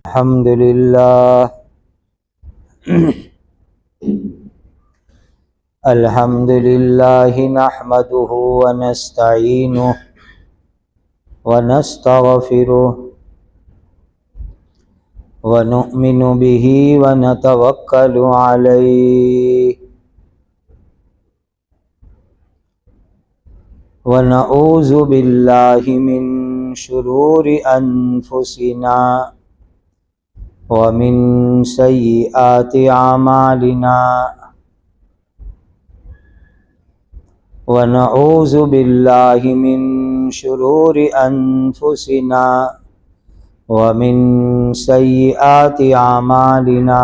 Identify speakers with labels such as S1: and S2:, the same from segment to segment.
S1: الحمد لله الحمد لله نحمده ونستعينه ونستغفره ونؤمن به ونتوكل عليه ونعوذ بالله من شرور أنفسنا ومن سيئات أعمالنا ونعوذ بالله من شرور أنفسنا ومن سيئات أعمالنا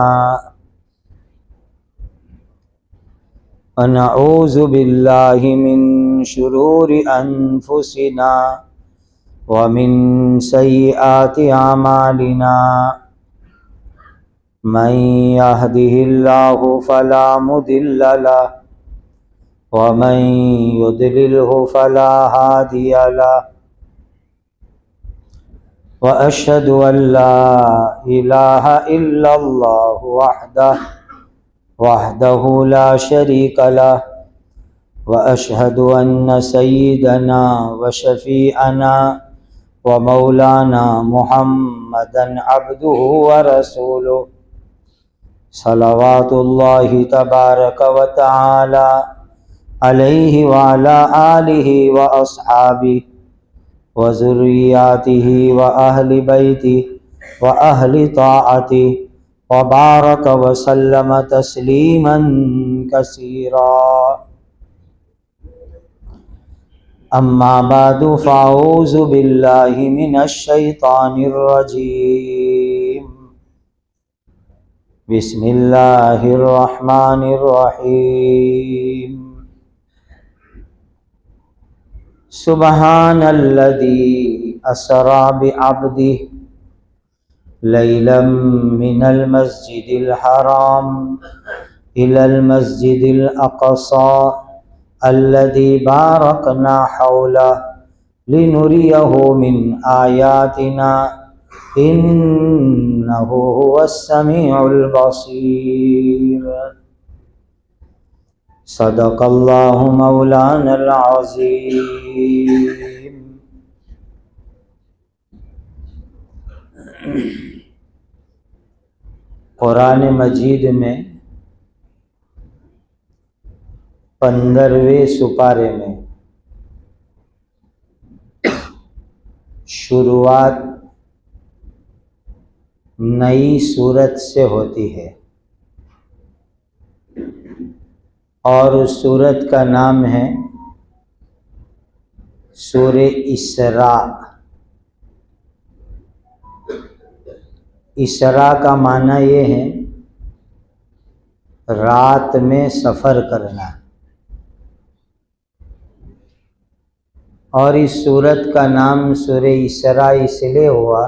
S1: ونعوذ بالله من شرور أنفسنا ومن سيئات أعمالنا من يهده الله فلا مضل له ومن يضلله فلا هادي له وأشهد أن لا إله إلا الله وحده لا شريك له وأشهد أن سيدنا وشفيعنا ومولانا محمدا عبده ورسوله صلوات الله تبارك وتعالى عليه وعلى آله وأصحابه وذرياته وأهل بيته وأهل طاعته وبارك وسلم تسليما كثيرا أما بعد فأعوذ بالله من الشيطان الرجيم بسم الله الرحمن الرحيم سبحان الذي أسرى بعبده ليلا من المسجد الحرام إلى المسجد الأقصى الذي باركنا حوله لنريه من آياتنا إنه هو السميع البصير صدق الله مولانا العظيم قرآن مجید میں 15ویں سپارے میں شروعات نئی سورت سے ہوتی ہے اور اس سورت کا نام ہے سورہ اسراء۔ اسراء کا معنی یہ ہے رات میں سفر کرنا، اور اس سورت کا نام سورہ اسراء اس لیے ہوا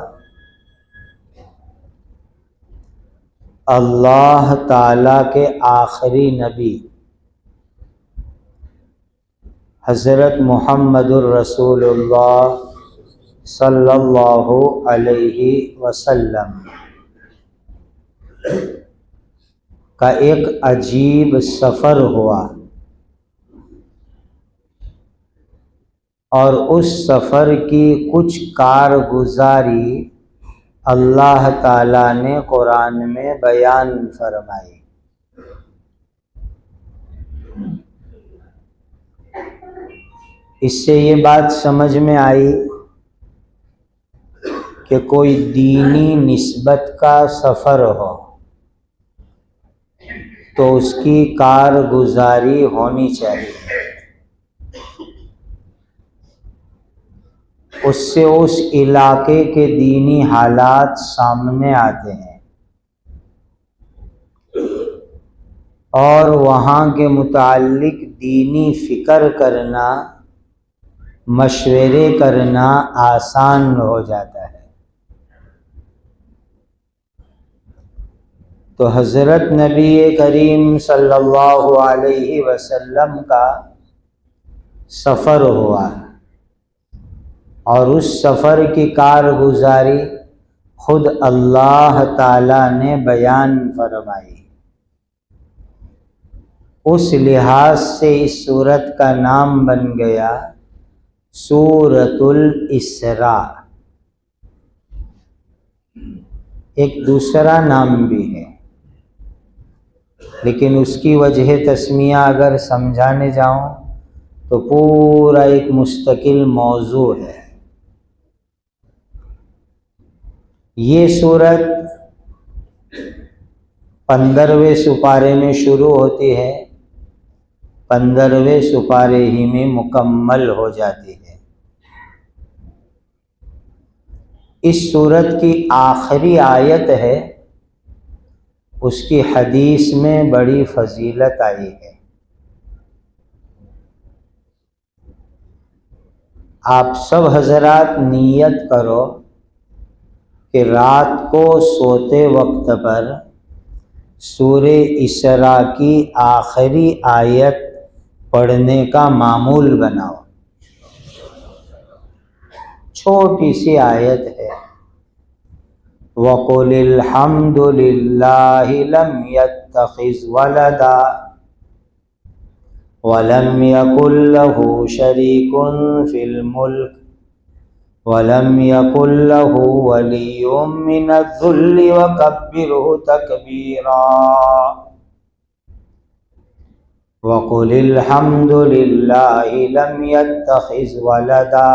S1: اللہ تعالیٰ کے آخری نبی حضرت محمد الرسول اللہ صلی اللہ علیہ وسلم کا ایک عجیب سفر ہوا، اور اس سفر کی کچھ کارگزاری اللہ تعالیٰ نے قرآن میں بیان فرمائی۔ اس سے یہ بات سمجھ میں آئی کہ کوئی دینی نسبت کا سفر ہو تو اس کی کارگزاری ہونی چاہیے، اس سے اس علاقے کے دینی حالات سامنے آتے ہیں اور وہاں کے متعلق دینی فکر کرنا، مشورے کرنا آسان ہو جاتا ہے۔ تو حضرت نبی کریم صلی اللہ علیہ وسلم کا سفر ہوا، اور اس سفر کی کارگزاری خود اللہ تعالیٰ نے بیان فرمائی۔ اس لحاظ سے اس سورت کا نام بن گیا سورۃ الاسراء۔ ایک دوسرا نام بھی ہے، لیکن اس کی وجہ تسمیہ اگر سمجھانے جاؤں تو پورا ایک مستقل موضوع ہے۔ یہ سورت 15ویں سپارے میں شروع ہوتی ہے، 15ویں سپارے ہی میں مکمل ہو جاتی ہے۔ اس سورت کی آخری آیت ہے، اس کی حدیث میں بڑی فضیلت آئی ہے۔ آپ سب حضرات نیت کرو کہ رات کو سوتے وقت پر سورہ اسراء کی آخری آیت پڑھنے کا معمول بناؤ۔ چھوٹی سی آیت ہے، وَقُلِ الْحَمْدُ لِلَّهِ لَمْ يَتَّخِذْ وَلَدًا وَلَمْ يَكُنْ لَهُ شَرِيكٌ فِي الْمُلْكِ وَلَمْ يَكُنْ لَهُ وَلِيٌّ مِّنَ الذُّلِّ وَكَبِّرْهُ تَكْبِيرًا۔ وَقُلِ الْحَمْدُ لِلَّهِ لَمْ يَتَّخِذْ وَلَدًا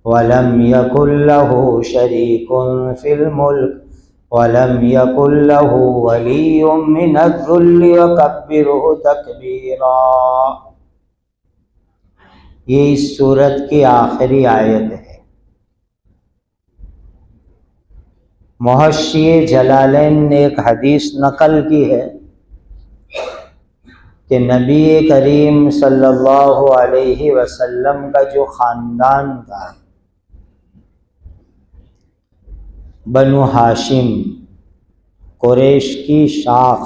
S1: وَلَمْ يَكُنْ لَهُ شَرِيكٌ فِي الْمُلْكِ وَلَمْ يَكُنْ لَهُ وَلِيٌّ مِّنَ الذُّلِّ وَكَبِّرْهُ تَكْبِيرًا۔ یہ اس سورت کی آخری آیت ہے۔ محشی جلالین نے ایک حدیث نقل کی ہے کہ نبی کریم صلی اللہ علیہ وسلم کا جو خاندان تھا، بنو ہاشم، قریش کی شاخ،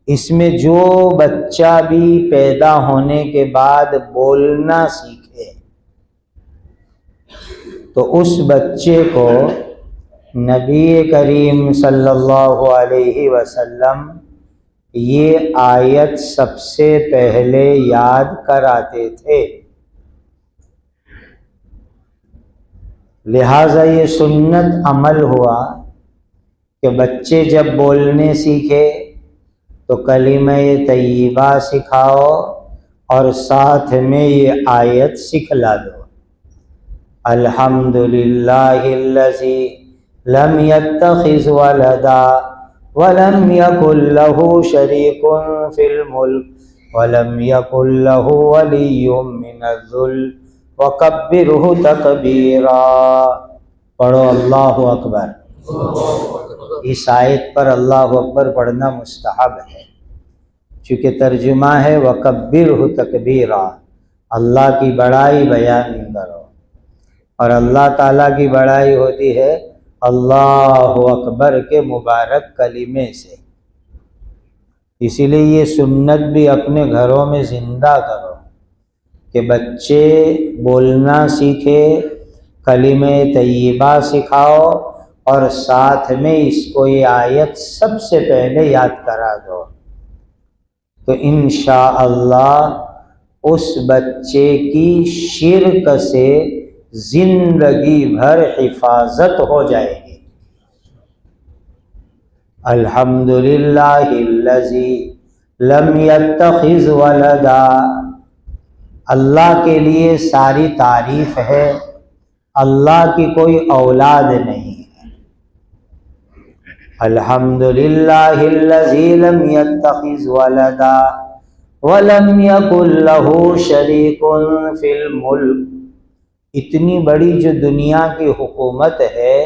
S1: اس میں جو بچہ بھی پیدا ہونے کے بعد بولنا سیکھے تو اس بچے کو نبی کریم صلی اللہ علیہ وسلم یہ آیت سب سے پہلے یاد کراتے تھے۔ لہٰذا یہ سنت عمل ہوا کہ بچے جب بولنے سیکھے تو کلمہ طیبہ سکھاؤ اور ساتھ میں یہ آیت سکھلا دو، الحمدللہ الذی لم یتخذ ولدا ولم یکن لہ شریک فی الملک ولم یکن لہ ولی من الذل وَكَبِّرْهُ تَكْبِيرًا۔ پڑھو اللہ اکبر۔ اس آیت پر اللہ اکبر پڑھنا مستحب ہے، چونکہ ترجمہ ہے وَكَبِّرْهُ تَكْبِيرًا، اللہ کی بڑائی بیان کرو، اور اللہ تعالیٰ کی بڑائی ہوتی ہے اللہ اکبر کے مبارک کلمے سے۔ اسی لیے یہ سنت بھی اپنے گھروں میں زندہ کرو کہ بچے بولنا سیکھے، کلمہ طیبہ سکھاؤ اور ساتھ میں اس کو یہ آیت سب سے پہلے یاد کرا دو، تو انشاءاللہ اس بچے کی شرک سے زندگی بھر حفاظت ہو جائے گی۔ الحمدللہ الذی لم یتخذ ولدا، اللہ کے لیے ساری تعریف ہے، اللہ کی کوئی اولاد نہیں ہے۔ الحمدللہ الذی لم یتخذ ولدا ولم یکن لہ شریک فی الملک۔ اتنی بڑی جو دنیا کی حکومت ہے،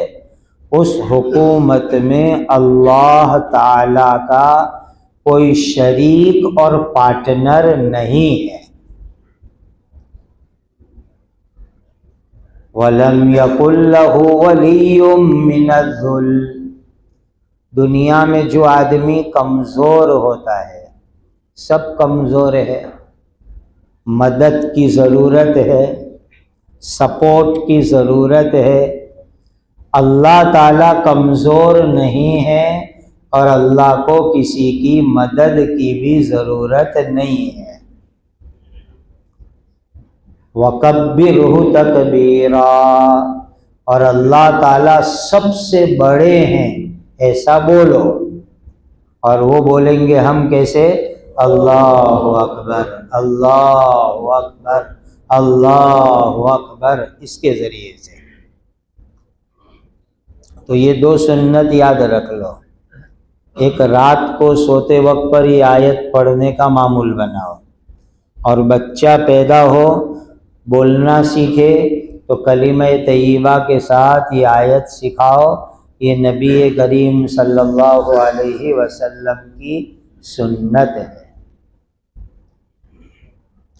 S1: اس حکومت میں اللہ تعالی کا کوئی شریک اور پارٹنر نہیں ہے۔ وَلَمْ يَكُنْ لَهُ وَلِيٌّ مِّنَ الذُّلِّ، دنیا میں جو آدمی کمزور ہوتا ہے، سب کمزور ہے، مدد کی ضرورت ہے، سپورٹ کی ضرورت ہے، اللہ تعالیٰ کمزور نہیں ہے اور اللہ کو کسی کی مدد کی بھی ضرورت نہیں ہے۔ وَكَبِّرْهُ تَكْبِيرًا، اور اللہ تعالیٰ سب سے بڑے ہیں ایسا بولو۔ اور وہ بولیں گے ہم کیسے؟ اللہ اکبر، اللہ اکبر، اللہ اکبر، اس کے ذریعے سے۔ تو یہ دو سنت یاد رکھ لو۔ ایک، رات کو سوتے وقت پر یہ آیت پڑھنے کا معمول بناؤ، اور بچہ پیدا ہو بولنا سیکھے تو کلمہ طیبہ کے ساتھ یہ آیت سکھاؤ۔ یہ نبی کریم صلی اللہ علیہ وسلم کی سنت ہے۔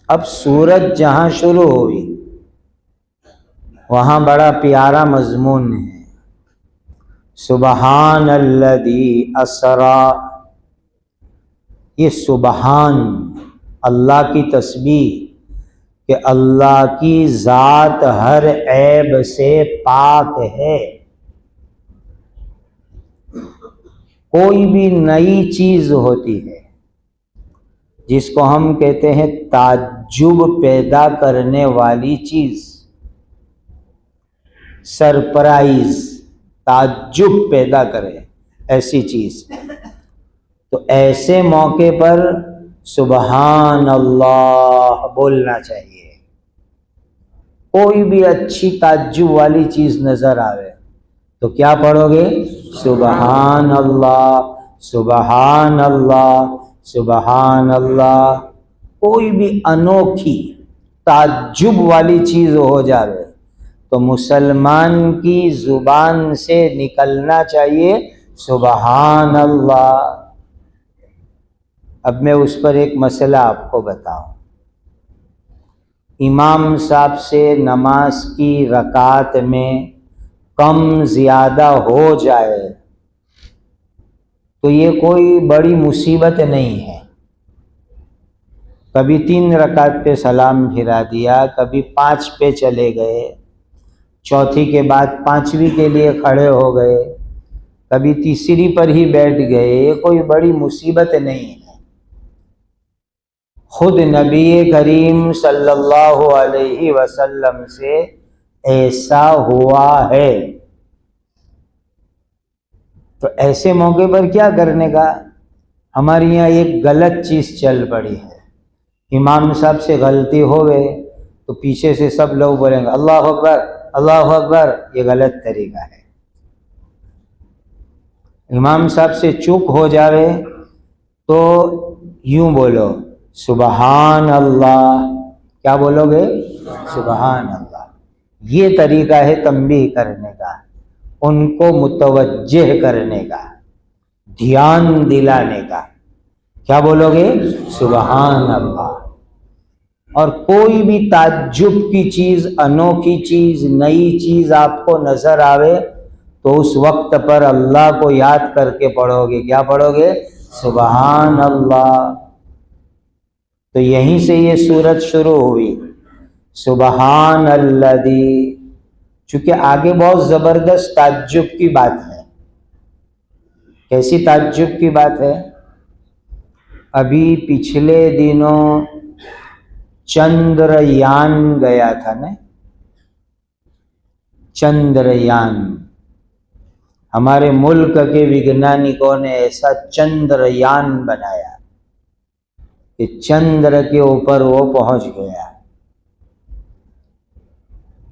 S1: اب سورت جہاں شروع ہوئی وہاں بڑا پیارا مضمون ہے، سبحان الذی اسریٰ۔ یہ سبحان اللہ کی تسبیح کہ اللہ کی ذات ہر عیب سے پاک ہے۔ کوئی بھی نئی چیز ہوتی ہے جس کو ہم کہتے ہیں تعجب پیدا کرنے والی چیز، سرپرائز، تعجب پیدا کرے ایسی چیز، تو ایسے موقع پر سبحان اللہ بولنا چاہیے۔ کوئی بھی اچھی تعجب والی چیز نظر آوے تو کیا پڑھو گے؟ سبحان اللہ، سبحان اللہ، سبحان اللہ۔ کوئی بھی انوکھی تعجب والی چیز ہو جاوے تو مسلمان کی زبان سے نکلنا چاہیے سبحان اللہ۔ اب میں اس پر ایک مسئلہ آپ کو بتاؤں۔ امام صاحب سے نماز کی رکعت میں کم زیادہ ہو جائے تو یہ کوئی بڑی مصیبت نہیں ہے۔ کبھی 3 رکعت پہ سلام پھرا دیا، کبھی 5 پہ چلے گئے، چوتھی کے بعد 5ویں کے لیے کھڑے ہو گئے، کبھی تیسری پر ہی بیٹھ گئے، یہ کوئی بڑی مصیبت نہیں ہے۔ خود نبی کریم صلی اللہ علیہ وسلم سے ایسا ہوا ہے، تو ایسے موقع پر کیا کرنے کا؟ ہمارے یہاں ایک غلط چیز چل پڑی ہے، امام صاحب سے غلطی ہو گئے تو پیچھے سے سب لوگ بولیں گے اللہ اکبر، اللہ اکبر۔ یہ غلط طریقہ ہے۔ امام صاحب سے چوک ہو جاوے تو یوں بولو سبحان اللہ۔ کیا بولو گے؟ سبحان اللہ۔ یہ طریقہ ہے تنبیہ کرنے کا، ان کو متوجہ کرنے کا، دھیان دلانے کا۔ کیا بولو گے؟ سبحان اللہ۔ اور کوئی بھی تعجب کی چیز، انوکھی چیز، نئی چیز آپ کو نظر آوے تو اس وقت پر اللہ کو یاد کر کے پڑھو گے۔ کیا پڑھو گے؟ سبحان اللہ۔ تو یہیں سے یہ سورت شروع ہوئی، سبحان الذی۔ چونکہ آگے بہت زبردست تعجب کی بات ہے۔ کیسی تعجب کی بات ہے؟ ابھی پچھلے دنوں چندریان گیا تھا نا، چندریان۔ ہمارے ملک کے ویگنانکوں نے ایسا چندریان بنایا کہ چندر کے اوپر وہ پہنچ گیا۔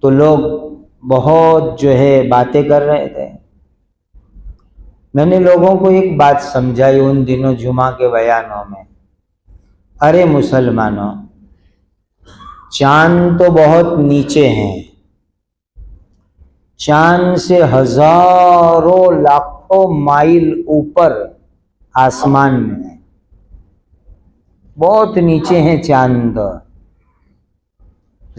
S1: تو لوگ بہت باتیں کر رہے تھے۔ میں نے لوگوں کو ایک بات سمجھائی ان دنوں جمعہ کے بیانوں میں، ارے مسلمانوں، چاند تو بہت نیچے ہیں، چاند سے ہزاروں لاکھوں مائل اوپر آسمان میں ہے، بہت نیچے ہیں چاند۔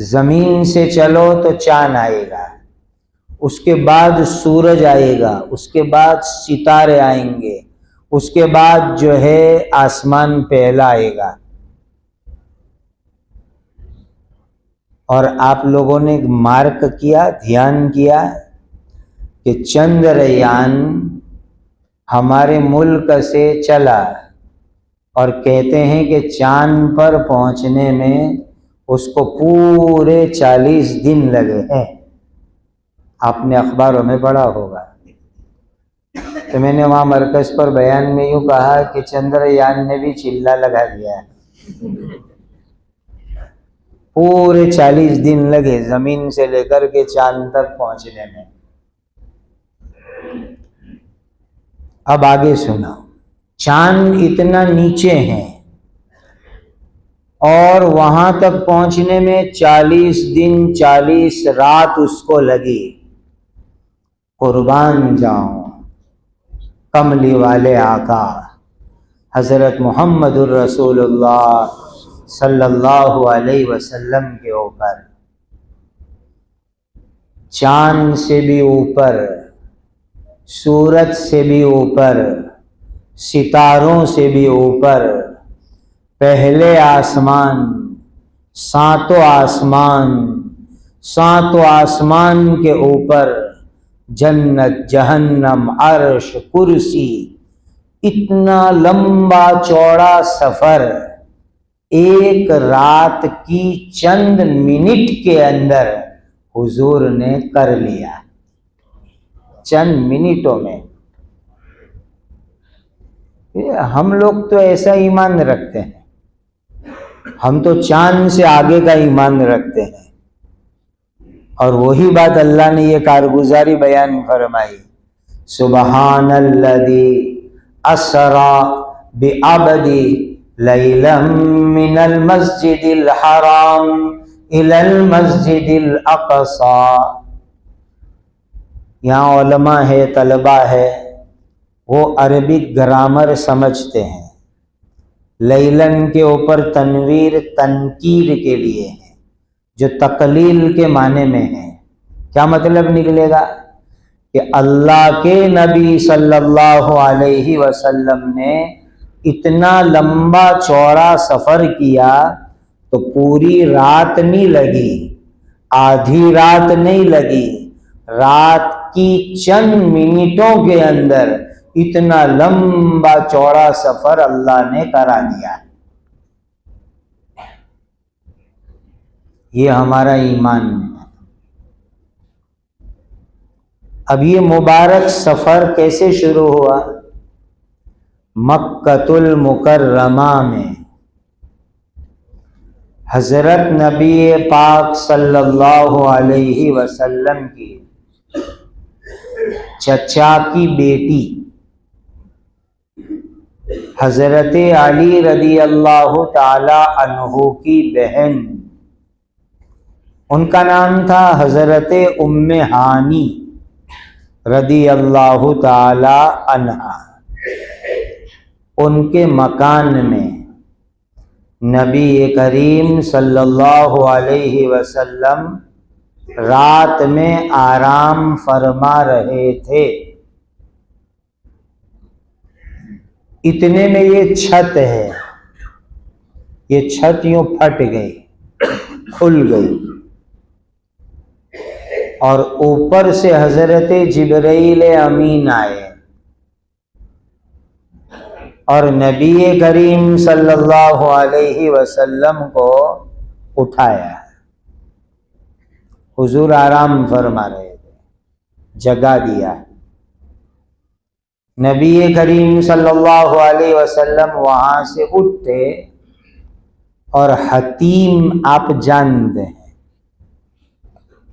S1: زمین سے چلو تو چاند آئے گا، اس کے بعد سورج آئے گا، اس کے بعد ستارے آئیں گے، اس کے بعد آسمان پہلا آئے گا۔ اور آپ لوگوں نے مارک کیا، دھیان کیا کہ چندریان ہمارے ملک سے چلا، اور کہتے ہیں کہ چاند پر پہنچنے میں اس کو پورے 40 دن لگے ہیں۔ آپ نے اخباروں میں پڑھا ہوگا۔ تو میں نے وہاں مرکز پر بیان میں یوں کہا کہ چندریان نے بھی چلہ لگا دیا ہے، پورے 40 دن لگے زمین سے لے کر کے چاند تک پہنچنے میں۔ اب آگے سنا، چاند اتنا نیچے ہے اور وہاں تک پہنچنے میں 40 دن 40 رات اس کو لگی۔ قربان جاؤں کملی والے آقا حضرت محمد الرسول اللہ صلی اللہ علیہ وسلم کے اوپر، چاند سے بھی اوپر، سورج سے بھی اوپر، ستاروں سے بھی اوپر، پہلے آسمان، ساتوں آسمان، ساتوں آسمان کے اوپر جنت، جہنم، عرش، کرسی، اتنا لمبا چوڑا سفر ایک رات کی چند منٹ کے اندر حضور نے کر لیا، چند منٹوں میں۔ ہم لوگ تو ایسا ایمان رکھتے ہیں، ہم تو چاند سے آگے کا ایمان رکھتے ہیں، اور وہی بات اللہ نے یہ کارگزاری بیان فرمائی، سبحان الذی اسری بعبدہ لیلا من المسجد الحرام الی المسجد الاقصی۔ یہاں علماء ہے، طلباء ہے، وہ عربک گرامر سمجھتے ہیں۔ لیلن کے اوپر تنویر تنکیر کے لیے ہے، جو تقلیل کے معنی میں ہے۔ کیا مطلب نکلے گا؟ کہ اللہ کے نبی صلی اللہ علیہ وسلم نے اتنا لمبا چوڑا سفر کیا تو پوری رات نہیں لگی، آدھی رات نہیں لگی، رات کی چند منٹوں کے اندر اتنا لمبا چوڑا سفر اللہ نے کرا دیا۔ یہ ہمارا ایمان ہے۔ اب یہ مبارک سفر کیسے شروع ہوا؟ مکۃ المکرمہ میں حضرت نبی پاک صلی اللہ علیہ وسلم کی چچا کی بیٹی حضرت علی رضی اللہ تعالی عنہ کی بہن، ان کا نام تھا حضرت ام ہانی رضی اللہ تعالی عنہا۔ ان کے مکان میں نبی کریم صلی اللہ علیہ وسلم رات میں آرام فرما رہے تھے۔ اتنے میں یہ چھت ہے، یہ چھت یوں پھٹ گئی، کھل گئی، اور اوپر سے حضرت جبرائیل امین آئے اور نبی کریم صلی اللہ علیہ وسلم کو اٹھایا۔ حضور آرام فرما رہے تھے، جگا دیا۔ نبی کریم صلی اللہ علیہ وسلم وہاں سے اٹھتے، اور حتیم آپ جانتے ہیں،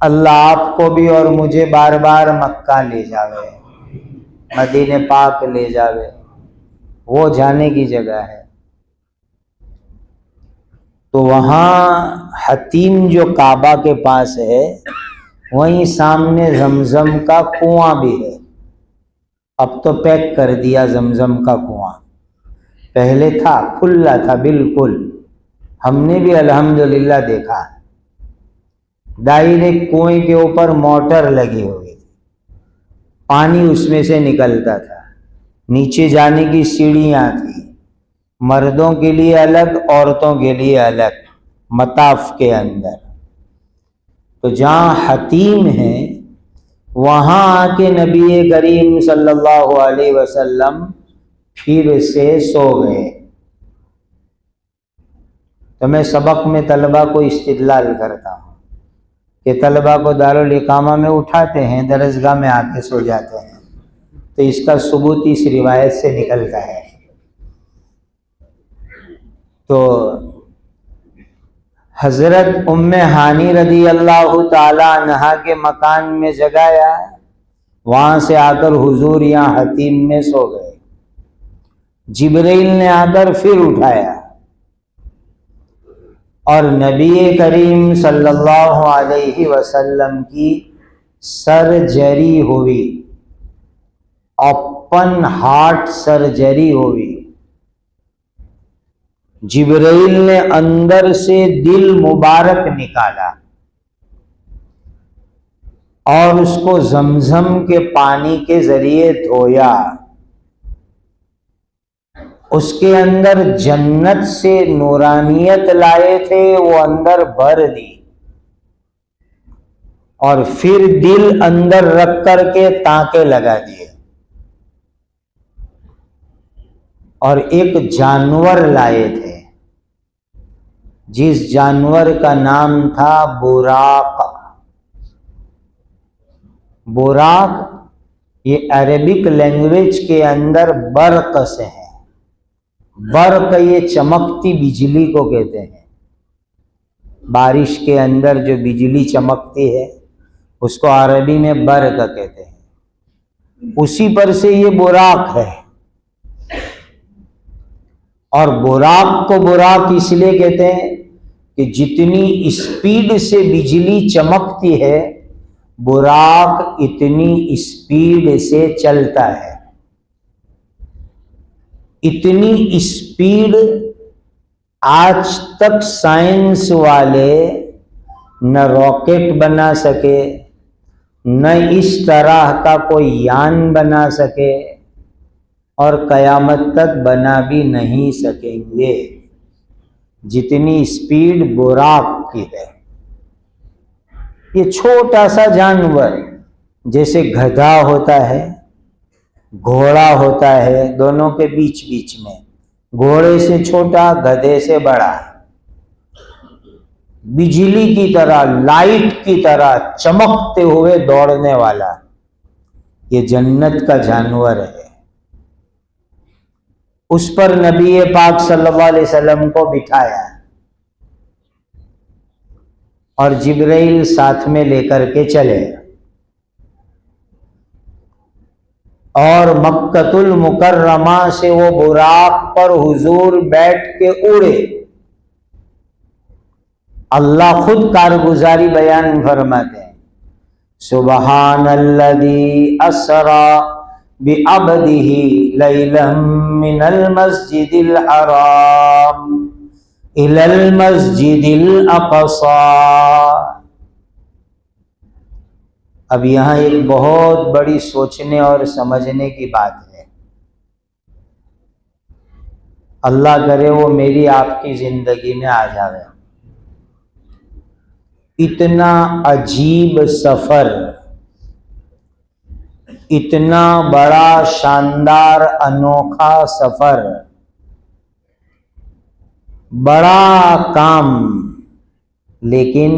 S1: اللہ آپ کو بھی اور مجھے بار بار مکہ لے جاوے، مدینہ پاک لے جاوے، وہ جانے کی جگہ ہے۔ تو وہاں حتیم جو کعبہ کے پاس ہے، وہیں سامنے زمزم کا کنواں بھی ہے۔ اب تو پیک کر دیا زمزم کا کنواں، پہلے تھا کھلا تھا بالکل، ہم نے بھی الحمدللہ دیکھا۔ ڈائریکٹ کنویں کے اوپر موٹر لگی ہوئی تھی، پانی اس میں سے نکلتا تھا، نیچے جانے کی سیڑھیاں تھیں، مردوں کے لیے الگ، عورتوں کے لیے الگ، مطاف کے اندر۔ تو جہاں حتیم ہیں وہاں آ کے نبی کریم صلی اللہ علیہ وسلم پھر سے سو گئے۔ تو میں سبق میں طلبہ کو استدلال کرتا ہوں کہ طلبہ کو دارالاقامہ میں اٹھاتے ہیں، درسگاہ میں آ کے سو جاتے ہیں، تو اس کا ثبوت اس روایت سے نکلتا ہے۔ تو حضرت ام ہانی رضی اللہ تعالی عنہا کے مکان میں جگایا، وہاں سے آ کر حضور یہاں حتیم میں سو گئے۔ جبرائیل نے آ کر پھر اٹھایا اور نبی کریم صلی اللہ علیہ وسلم کی سرجری ہوئی، اوپن ہارٹ سرجری ہوئی۔ جبرائیل نے اندر سے دل مبارک نکالا اور اس کو زمزم کے پانی کے ذریعے دھویا، اس کے اندر جنت سے نورانیت لائے تھے وہ اندر بھر دی، اور پھر دل اندر رکھ کر کے تانکے لگا دیے، اور ایک جانور لائے تھے جس جانور کا نام تھا براق۔ براق یہ عربک لینگویج کے اندر برق سے ہے۔ برق یہ چمکتی بجلی کو کہتے ہیں، بارش کے اندر جو بجلی چمکتی ہے اس کو عربی میں برق کہتے ہیں، اسی پر سے یہ براق ہے۔ اور براق کو براق اس لیے کہتے ہیں کہ جتنی اسپیڈ سے بجلی چمکتی ہے براق اتنی اسپیڈ سے چلتا ہے۔ اتنی اسپیڈ آج تک سائنس والے نہ راکٹ بنا سکے، نہ اس طرح کا کوئی یان بنا سکے، اور قیامت تک بنا بھی نہیں سکیں گے، جتنی اسپیڈ براق کی ہے۔ یہ چھوٹا سا جانور جیسے گدھا ہوتا ہے، گھوڑا ہوتا ہے، دونوں کے بیچ میں، گھوڑے سے چھوٹا گدھے سے بڑا، بجلی کی طرح لائٹ کی طرح چمکتے ہوئے دوڑنے والا، یہ جنت کا جانور ہے۔ اس پر نبی پاک صلی اللہ علیہ وسلم کو بٹھایا اور جبرائیل ساتھ میں لے کر کے چلے، اور مکۃ المکرمہ سے وہ براق پر حضور بیٹھ کے اڑے۔ اللہ خود کارگزاری بیان فرماتے ہیں، سبحان الذی اسری بعبدہ لیلا من المسجد الحرام الی المسجد الاقصی۔ اب یہاں ایک بہت بڑی سوچنے اور سمجھنے کی بات ہے، اللہ کرے وہ میری آپ کی زندگی میں آ جائے۔ اتنا عجیب سفر، اتنا بڑا شاندار انوکھا سفر، بڑا کام، لیکن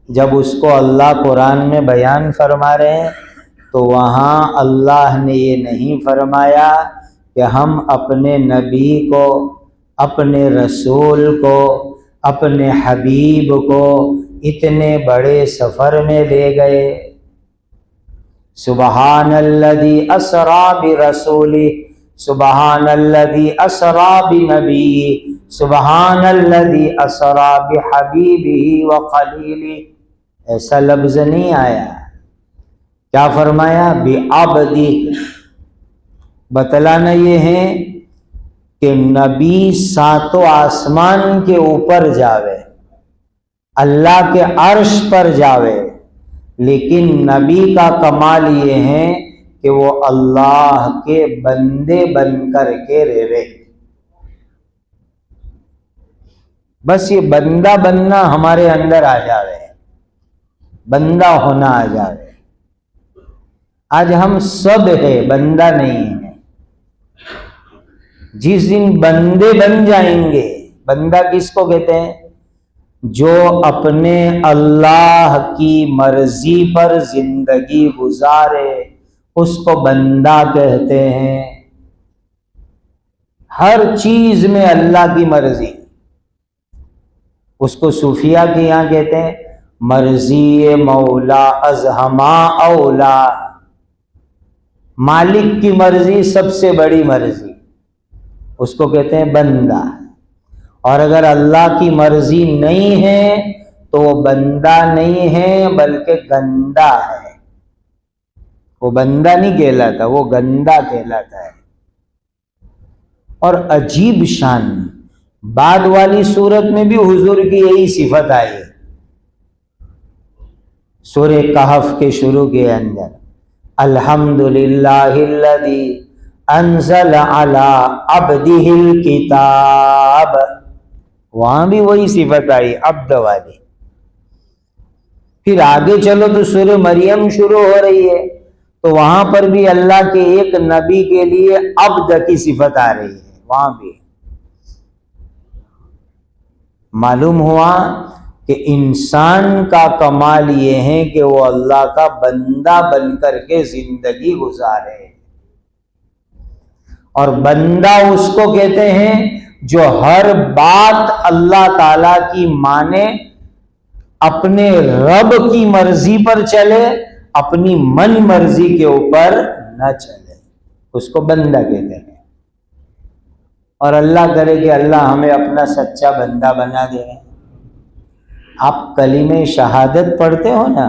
S1: جب اس کو اللہ قرآن میں بیان فرما رہے ہیں تو وہاں اللہ نے یہ نہیں فرمایا کہ ہم اپنے نبی کو، اپنے رسول کو، اپنے حبیب کو اتنے بڑے سفر میں لے گئے۔ سبحان الذی اسری برسولہ، سبحان الذی اسری بنبیہ، سبحان الذی اسری بحبیبہ وخلیلہ، ایسا لفظ نہیں آیا۔ کیا فرمایا؟ بعبدہ۔ بتلانا یہ ہے کہ نبی ساتوں آسمان کے اوپر جاوے، اللہ کے عرش پر جاوے، لیکن نبی کا کمال یہ ہے کہ وہ اللہ کے بندے بن کر کے رہے۔ بس یہ بندہ بننا ہمارے اندر آ جاوے، بندہ ہونا آ جاوے۔ آج ہم سب ہے، بندہ نہیں ہے۔ جس دن بندے بن جائیں گے، بندہ کس کو کہتے ہیں؟ جو اپنے اللہ کی مرضی پر زندگی گزارے، اس کو بندہ کہتے ہیں۔ ہر چیز میں اللہ کی مرضی، اس کو صوفیہ کے یہاں کہتے ہیں مرضی مولا از ہما اولا۔ مالک کی مرضی سب سے بڑی مرضی، اس کو کہتے ہیں بندہ۔ اور اگر اللہ کی مرضی نہیں ہے تو وہ بندہ نہیں ہے بلکہ گندا ہے۔ وہ بندہ نہیں کہلاتا، وہ گندا کہلاتا ہے۔ اور عجیب شان، بعد والی صورت میں بھی حضور کی یہی صفت آئی، سورہ کہف کے شروع کے اندر، الحمدللہ الذی انزل علی عبدہ الکتاب، وہاں بھی وہی صفت آئی عبد والی۔ پھر آگے چلو تو سورہ مریم شروع ہو رہی ہے، تو وہاں پر بھی اللہ کے ایک نبی کے لیے عبد کی صفت آ رہی ہے، وہاں بھی معلوم ہوا کہ انسان کا کمال یہ ہے کہ وہ اللہ کا بندہ بن کر کے زندگی گزارے۔ اور بندہ اس کو کہتے ہیں جو ہر بات اللہ تعالی کی مانے، اپنے رب کی مرضی پر چلے، اپنی من مرضی کے اوپر نہ چلے، اس کو بندہ کہتے ہیں۔ اور اللہ کرے کہ اللہ ہمیں اپنا سچا بندہ بنا دے۔ آپ کلمہ شہادت پڑھتے ہو نا،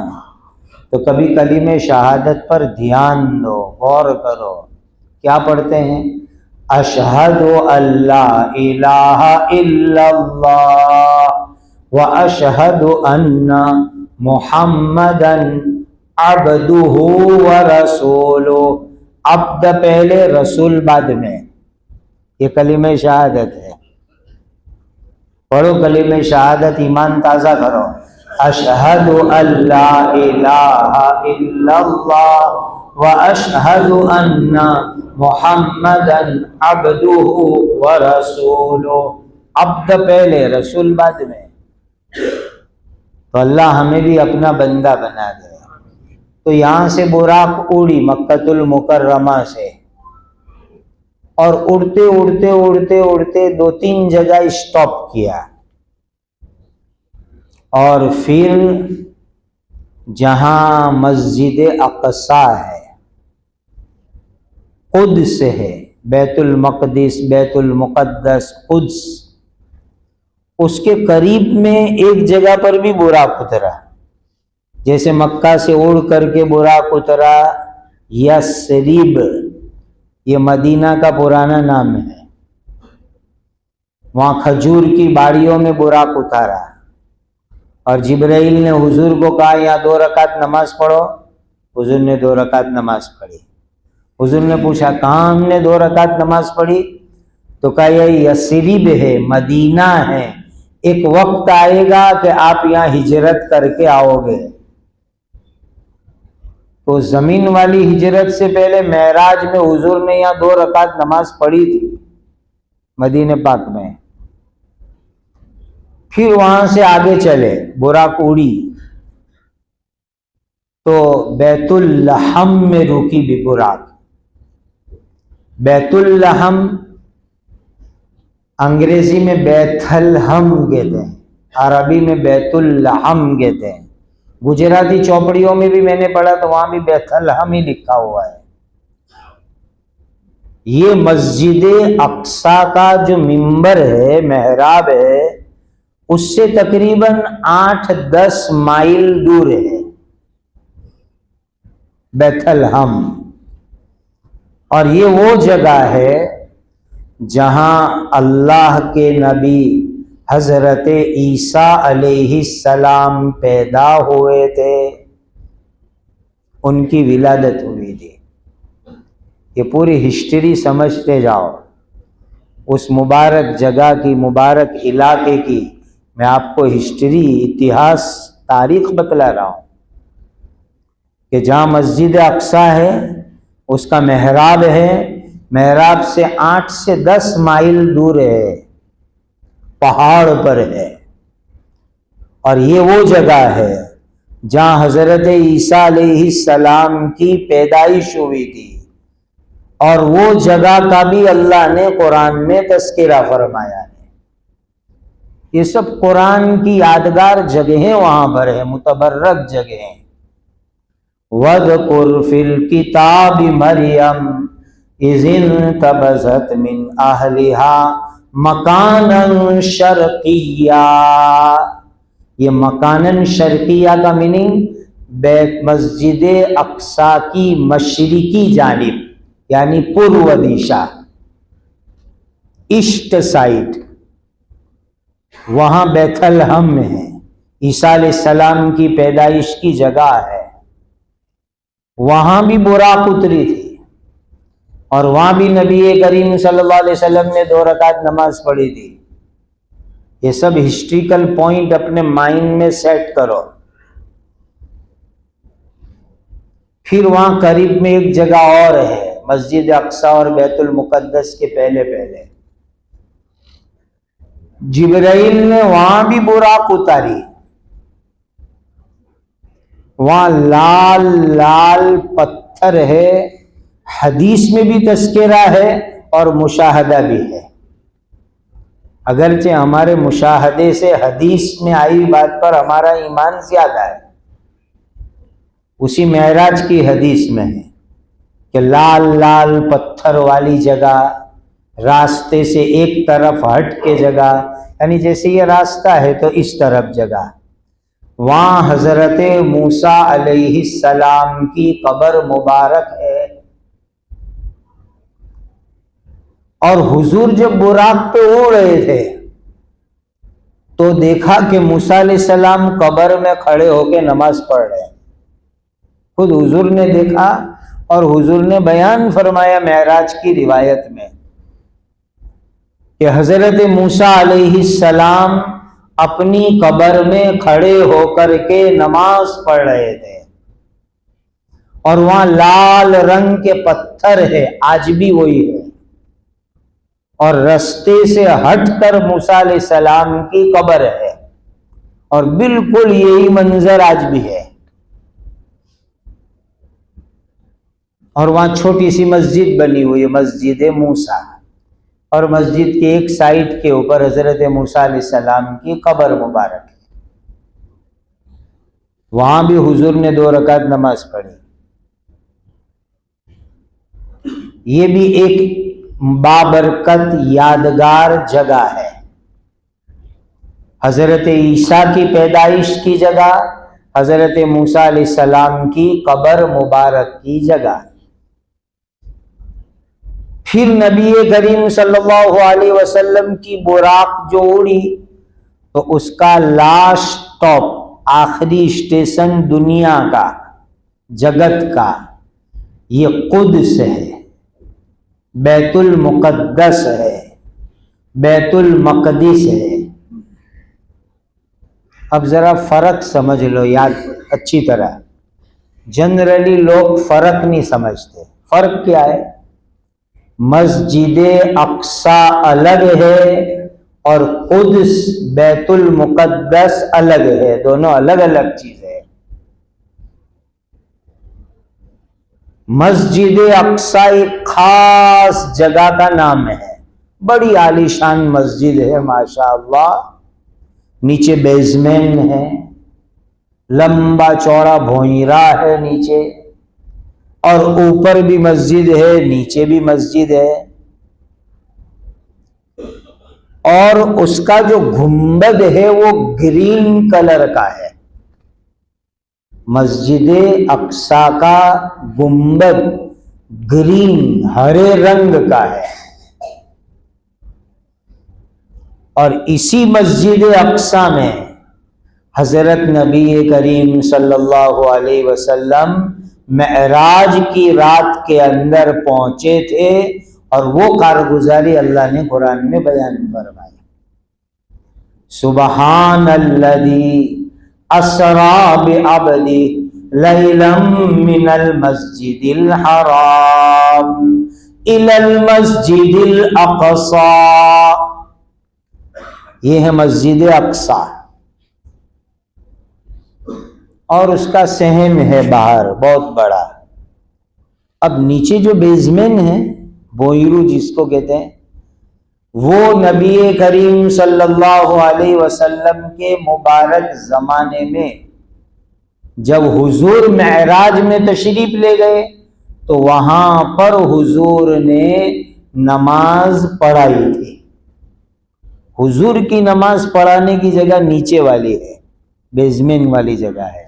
S1: تو کبھی کلمہ شہادت پر دھیان دو، غور کرو، کیا پڑھتے ہیں؟ اشہد اللہ الہ الا اللہ واشہد ان محمدا عبدہ ورسولہ۔ عبد پہلے، رسول بعد میں، یہ کلمہ شہادت ہے۔ پڑھو کلمہ شہادت، ایمان تازہ کرو۔ اشہد اللہ الہ الا اللہ واشہد ان محمدا عبدہ ورسولہ۔ عبد پہلے، رسول بعد میں۔ تو اللہ ہمیں بھی اپنا بندہ بنا دے۔ تو یہاں سے براق اڑی مکۃ المکرمہ سے، اور اڑتے اڑتے اڑتے اڑتے 2-3 جگہ اسٹاپ کیا، اور پھر جہاں مسجد اقصی ہے، قدس ہے، بیت المقدس، بیت المقدس، قدس، اس کے قریب میں ایک جگہ پر بھی براق اترا۔ جیسے مکہ سے اڑ کر کے براق اترا یثرب، یہ مدینہ کا پرانا نام ہے، وہاں کھجور کی باڑیوں میں براق اتارا، اور جبرائیل نے حضور کو کہا یہاں 2 رکعت نماز پڑھو، حضور نے 2 رکعت نماز پڑھی۔ حضور نے پوچھا کہاں ہم نے 2 رکعت نماز پڑھی؟ تو کہا یہ یثرب ہے، مدینہ ہے، ایک وقت آئے گا کہ آپ یہاں ہجرت کر کے آؤ گے۔ تو زمین والی ہجرت سے پہلے معراج میں حضور نے یہاں 2 رکعت نماز پڑھی تھی مدینہ پاک میں۔ پھر وہاں سے آگے چلے، براق اڑی تو بیت اللحم میں رکی بھی براق۔ بیت اللحم انگریزی میں بیت الحم کہتے ہیں، عربی میں بیت اللحم کہتے ہیں۔ گجراتی چوپڑیوں میں بھی میں نے پڑھا تو وہاں بھی بیت الحم ہی لکھا ہوا ہے۔ یہ مسجد اقصی کا جو منبر ہے، محراب ہے، اس سے تقریباً 8-10 مائل دور ہے بیت الحم۔ اور یہ وہ جگہ ہے جہاں اللہ کے نبی حضرت عیسیٰ علیہ السلام پیدا ہوئے تھے، ان کی ولادت ہوئی تھی۔ یہ پوری ہسٹری سمجھتے جاؤ، اس مبارک جگہ کی، مبارک علاقے کی میں آپ کو ہسٹری، اتہاس، تاریخ بتلا رہا ہوں۔ کہ جہاں مسجد اقصی ہے اس کا محراب ہے، محراب سے 8 سے 10 مائل دور ہے، پہاڑ پر ہے، اور یہ وہ جگہ ہے جہاں حضرت عیسیٰ علیہ السلام کی پیدائش ہوئی تھی، اور وہ جگہ کا بھی اللہ نے قرآن میں تذکرہ فرمایا ہے۔ یہ سب قرآن کی یادگار جگہیں وہاں پر ہیں، متبرک جگہیں۔ وَاذْكُرْ فِي الْكِتَابِ مَرْيَمَ إِذِ انتَبَذَتْ مِنْ أَهْلِهَا مَكَانًا شَرْقِيًّا۔ یہ مکاناً شرقیہ کا میننگ مسجد اقصی کی مشرقی جانب، یعنی پورو دشا، ایسٹ سائڈ، وہاں بیت الحم ہے، عیسیٰ علیہ السلام کی پیدائش کی جگہ ہے، وہاں بھی براق اتری تھی، اور وہاں بھی نبی کریم صلی اللہ علیہ وسلم نے 2 رکعت نماز پڑھی تھی۔ یہ سب ہسٹریکل پوائنٹ اپنے مائنڈ میں سیٹ کرو۔ پھر وہاں قریب میں ایک جگہ اور ہے، مسجد اقصی اور بیت المقدس کے پہلے پہلے، جبرائیل نے وہاں بھی براق اتاری، وہاں لال لال پتھر ہے، حدیث میں بھی تذکرہ ہے اور مشاہدہ بھی ہے۔ اگرچہ ہمارے مشاہدے سے حدیث میں آئی بات پر ہمارا ایمان زیادہ ہے، اسی معراج کی حدیث میں ہے کہ لال لال پتھر والی جگہ، راستے سے ایک طرف ہٹ کے جگہ، یعنی جیسے یہ راستہ ہے تو اس طرف جگہ، وہاں حضرت موسیٰ علیہ السلام کی قبر مبارک ہے۔ اور حضور جب براق پہ اڑ رہے تھے تو دیکھا کہ موسیٰ علیہ السلام قبر میں کھڑے ہو کے نماز پڑھ رہے ہیں، خود حضور نے دیکھا، اور حضور نے بیان فرمایا معراج کی روایت میں کہ حضرت موسیٰ علیہ السلام اپنی قبر میں کھڑے ہو کر کے نماز پڑھ رہے تھے، اور وہاں لال رنگ کے پتھر ہے، آج بھی وہی ہے، اور رستے سے ہٹ کر موسیٰ علیہ السلام کی قبر ہے، اور بالکل یہی منظر آج بھی ہے۔ اور وہاں چھوٹی سی مسجد بنی ہوئی ہے، مسجد موسیٰ، اور مسجد کے ایک سائڈ کے اوپر حضرت موسیٰ علیہ السلام کی قبر مبارک ہے، وہاں بھی حضور نے 2 رکعت نماز پڑھی۔ یہ بھی ایک بابرکت یادگار جگہ ہے، حضرت عیسیٰ کی پیدائش کی جگہ، حضرت موسیٰ علیہ السلام کی قبر مبارک کی جگہ۔ پھر نبی کریم صلی اللہ علیہ وسلم کی براق جو اڑی تو اس کا لاسٹ سٹاپ، آخری اسٹیشن دنیا کا، جگت کا، یہ قدس ہے، بیت المقدس ہے، بیت المقدس ہے۔ اب ذرا فرق سمجھ لو یاد اچھی طرح، جنرلی لوگ فرق نہیں سمجھتے۔ فرق کیا ہے؟ مسجد اقصی الگ ہے اور قدس بیت المقدس الگ ہے، دونوں الگ الگ چیزیں۔ مسجد اقصی ایک خاص جگہ کا نام ہے، بڑی عالیشان مسجد ہے ماشاءاللہ، نیچے بیزمنٹ ہے، لمبا چوڑا بھوئرا ہے نیچے، اور اوپر بھی مسجد ہے، نیچے بھی مسجد ہے، اور اس کا جو گنبد ہے وہ گرین کلر کا ہے۔ مسجد اقصی کا گنبد گرین، ہرے رنگ کا ہے، اور اسی مسجد اقصی میں حضرت نبی کریم صلی اللہ علیہ وسلم معراج کی رات کے اندر پہنچے تھے، اور وہ کارگزاری اللہ نے قرآن میں بیان فرمائی۔ سبحان الذی اسری بعبدہ لیلا من المسجد الحرام الی المسجد الاقصی، یہ ہے مسجد اقصی، اور اس کا صحن ہے باہر بہت بڑا۔ اب نیچے جو بیزمن ہے، بوئرو جس کو کہتے ہیں، وہ نبی کریم صلی اللہ علیہ وسلم کے مبارک زمانے میں جب حضور معراج میں تشریف لے گئے تو وہاں پر حضور نے نماز پڑھائی تھی۔ حضور کی نماز پڑھانے کی جگہ نیچے والی ہے، بیزمن والی جگہ ہے۔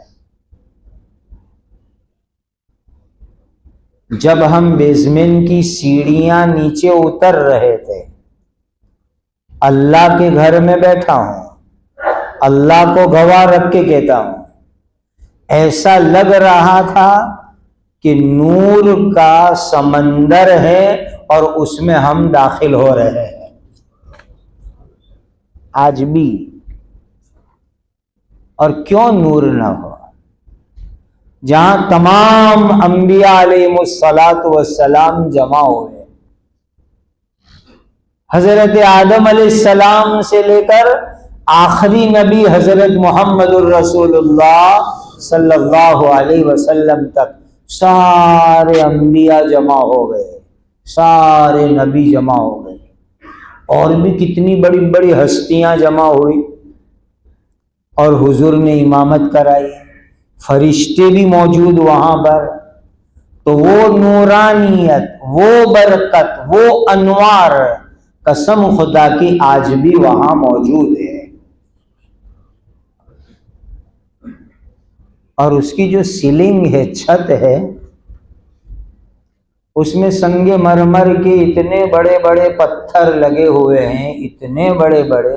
S1: جب ہم بیزمن کی سیڑھیاں نیچے اتر رہے تھے، اللہ کے گھر میں بیٹھا ہوں، اللہ کو گواہ رکھ کے کہتا ہوں، ایسا لگ رہا تھا کہ نور کا سمندر ہے اور اس میں ہم داخل ہو رہے ہیں۔ آج بھی، اور کیوں نور نہ ہو؟ جہاں تمام انبیاء علیہ السلام جمع ہوئے، حضرت آدم علیہ السلام سے لے کر آخری نبی حضرت محمد الرسول اللہ صلی اللہ علیہ وسلم تک سارے انبیاء جمع ہو گئے، سارے نبی جمع ہو گئے، اور بھی کتنی بڑی بڑی ہستیاں جمع ہوئی اور حضور نے امامت کرائی، فرشتے بھی موجود وہاں پر۔ تو وہ نورانیت، وہ برکت، وہ انوار قسم خدا کی آج بھی وہاں موجود ہے۔ اور اس کی جو سیلنگ ہے، چھت ہے، اس میں سنگ مرمر کے اتنے بڑے بڑے پتھر لگے ہوئے ہیں، اتنے بڑے بڑے،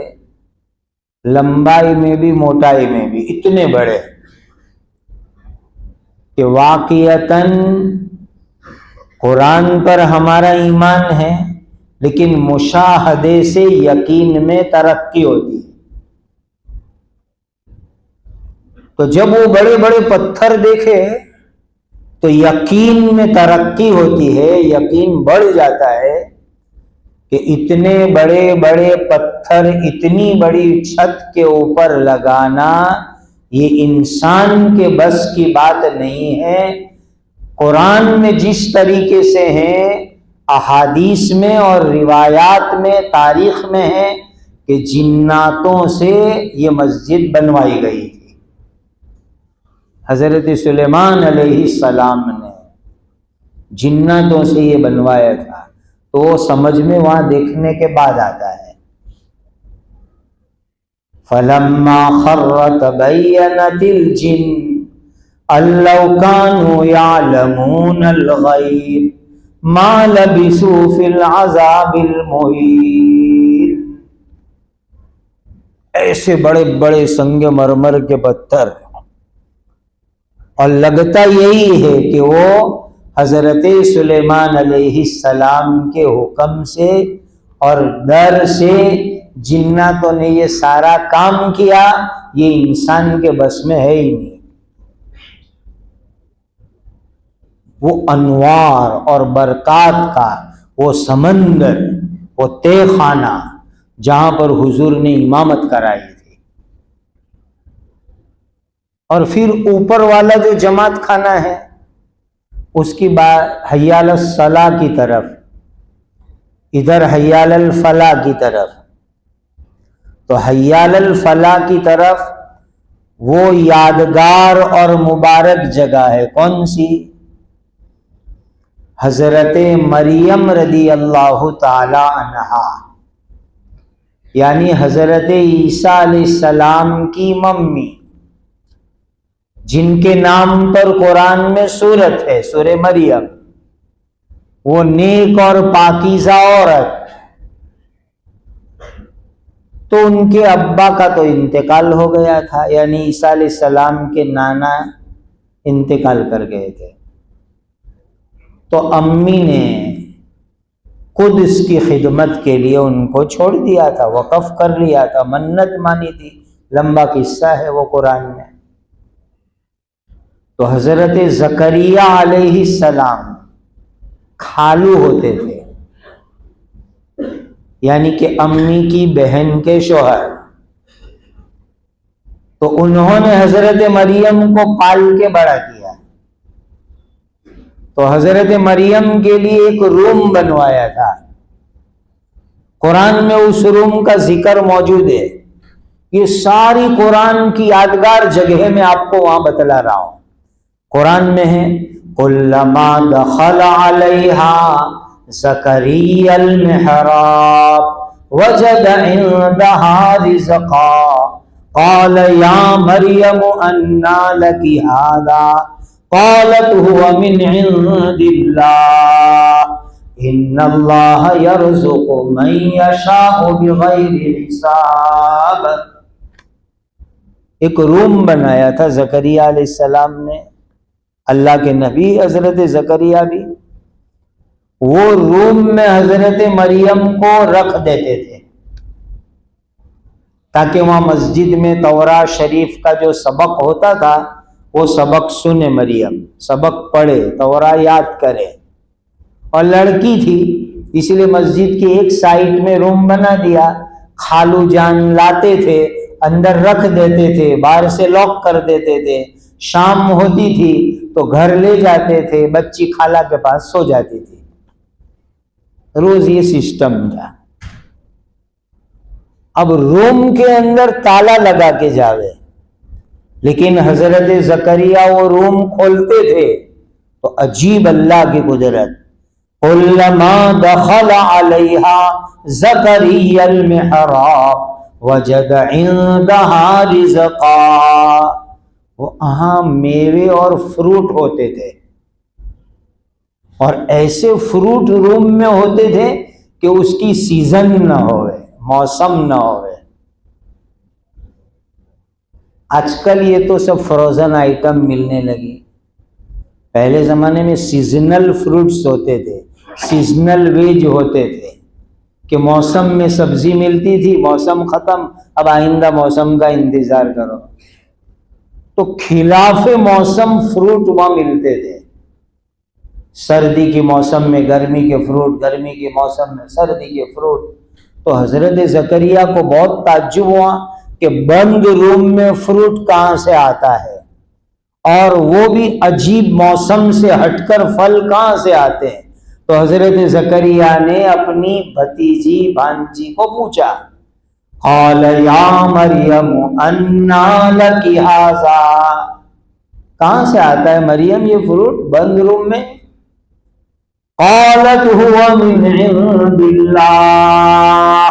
S1: لمبائی میں بھی موٹائی میں بھی اتنے بڑے کہ واقعتاً قرآن پر ہمارا ایمان ہے، لیکن مشاہدے سے یقین میں ترقی ہوتی ہے۔ تو جب وہ بڑے بڑے پتھر دیکھے تو یقین میں ترقی ہوتی ہے، یقین بڑھ جاتا ہے کہ اتنے بڑے بڑے پتھر اتنی بڑی چھت کے اوپر لگانا یہ انسان کے بس کی بات نہیں ہے۔ قرآن میں جس طریقے سے ہیں، احادیث میں اور روایات میں، تاریخ میں ہے کہ جناتوں سے یہ مسجد بنوائی گئی تھی۔ حضرت سلیمان علیہ السلام نے جناتوں سے یہ بنوایا تھا، تو وہ سمجھ میں وہاں دیکھنے کے بعد آتا ہے۔ فَلَمَّا خَرَّ تَبَيَّنَتِ الْجِنُّ أَن لَّوْ كَانُوا يَعْلَمُونَ الْغَيْبَ مَا لَبِثُوا فِي الْعَذَابِ الْمُهِينِ۔ ایسے بڑے بڑے سنگ مرمر کے پتھر، اور لگتا یہی ہے کہ وہ حضرت سلیمان علیہ السلام کے حکم سے اور ڈر سے جناتوں نے یہ سارا کام کیا، یہ انسان کے بس میں ہے ہی نہیں۔ وہ انوار اور برکات کا وہ سمندر، وہ تہ خانہ جہاں پر حضور نے امامت کرائی تھی، اور پھر اوپر والا جو جماعت خانہ ہے اس کی بات حی علی الصلاح کی طرف، ادھر حی علی الفلاح کی طرف۔ تو حی علی الفلاح کی طرف وہ یادگار اور مبارک جگہ ہے، کون سی؟ حضرت مریم رضی اللہ تعالی عنہا، یعنی حضرت عیسیٰ علیہ السلام کی ممی، جن کے نام پر قرآن میں سورت ہے، سورہ مریم، وہ نیک اور پاکیزہ عورت۔ تو ان کے ابا کا تو انتقال ہو گیا تھا، یعنی عیسیٰ علیہ السلام کے نانا انتقال کر گئے تھے، تو امی نے قدس کی خدمت کے لیے ان کو چھوڑ دیا تھا، وقف کر لیا تھا، منت مانی تھی، لمبا قصہ ہے وہ قرآن میں۔ تو حضرت زکریا علیہ السلام خالو ہوتے تھے، یعنی کہ امی کی بہن کے شوہر. تو انہوں نے حضرت مریم کو پال کے بڑا کیا. تو حضرت مریم کے لیے ایک روم بنوایا تھا. قرآن میں اس روم کا ذکر موجود ہے. یہ ساری قرآن کی یادگار جگہ میں آپ کو وہاں بتلا رہا ہوں. قرآن میں ہے کلما دخل علیہا زکریا المحراب وجد عندہا رزقا قال یا مریم انا لک ھذا قالت هو من عند اللہ ان اللہ یرزق من یشاء بغیر حساب. ایک روم بنایا تھا زکریا علیہ السلام نے، اللہ کے نبی حضرت زکریا بھی. وہ روم میں حضرت مریم کو رکھ دیتے تھے تاکہ وہاں مسجد میں تورات شریف کا جو سبق ہوتا تھا وہ سبق سنے، مریم سبق پڑھے، تورات یاد کرے. اور لڑکی تھی اس لیے مسجد کی ایک سائٹ میں روم بنا دیا. خالو جان لاتے تھے، اندر رکھ دیتے تھے، باہر سے لاک کر دیتے تھے. شام ہوتی تھی تو گھر لے جاتے تھے، بچی خالہ کے پاس سو جاتی تھی. روز یہ سسٹم تھا. اب روم کے اندر تالا لگا کے جاوے، لیکن حضرت زکریا وہ روم کھولتے تھے تو عجیب اللہ کی قدرت. کلما دخل علیہا زکریا المحراب وجد عندہا رزقا. وہاں میوے اور فروٹ ہوتے تھے، اور ایسے فروٹ روم میں ہوتے تھے کہ اس کی سیزن نہ ہوئے، موسم نہ ہوئے. آج کل یہ تو سب فروزن آئٹم ملنے لگی. پہلے زمانے میں سیزنل فروٹس ہوتے تھے، سیزنل ویج ہوتے تھے کہ موسم میں سبزی ملتی تھی، موسم ختم، اب آئندہ موسم کا انتظار کرو. تو خلاف موسم فروٹ وہاں ملتے تھے. سردی کے موسم میں گرمی کے فروٹ، گرمی کے موسم میں سردی کے فروٹ. تو حضرت زکریا کو بہت تعجب ہوا کہ بند روم میں فروٹ کہاں سے آتا ہے، اور وہ بھی عجیب موسم سے ہٹ کر پھل کہاں سے آتے ہیں. تو حضرت زکریا نے اپنی بھتیجی بھانجی کو پوچھا، قال یا مریم انا لک ھذا، کہاں سے آتا ہے مریم یہ فروٹ بند روم میں؟ قالت هو من عند اللہ،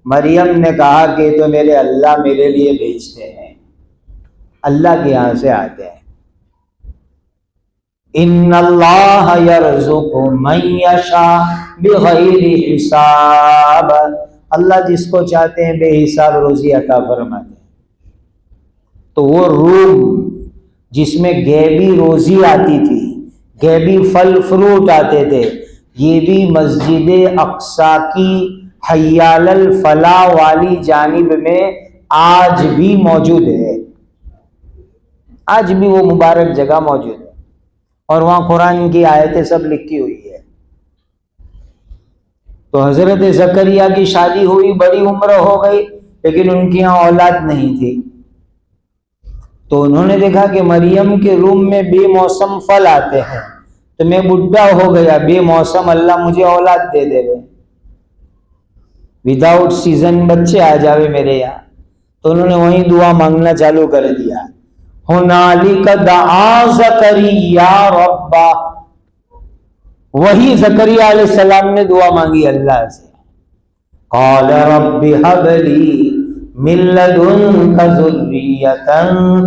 S1: مریم نے کہا کہ تو میرے اللہ میرے لیے بھیجتے ہیں، اللہ کے یہاں سے آتے ہیں. ان اللہ یرزق من یشاء بغیر حساب، اللہ جس کو چاہتے ہیں بے حساب روزی عطا فرماتے ہیں. تو وہ روم جس میں غیبی روزی آتی تھی، غیبی پھل فروٹ آتے تھے، یہ بھی مسجد اقصی کی حی علی الفلاح والی جانب میں آج بھی موجود ہے. آج بھی وہ مبارک جگہ موجود ہے، اور وہاں قرآن کی آیتیں سب لکھی ہوئی ہے. تو حضرت زکریا کی شادی ہوئی، بڑی عمر ہو گئی، لیکن ان کی یہاں اولاد نہیں تھی. تو انہوں نے دیکھا کہ مریم کے روم میں بے موسم پھل آتے ہیں، تو میں بڈھا ہو گیا، بے موسم اللہ مجھے اولاد دے دے گے، وداؤٹ سیزن بچے آ جاوے میرے یہاں. تو انہوں نے وہیں دعا مانگنا چالو کر دیا. ہنالک دعا زکریا ربہ، وہی زکریا علیہ السلام نے دعا مانگی اللہ سے. قال رب هب لي من لدنك ذرية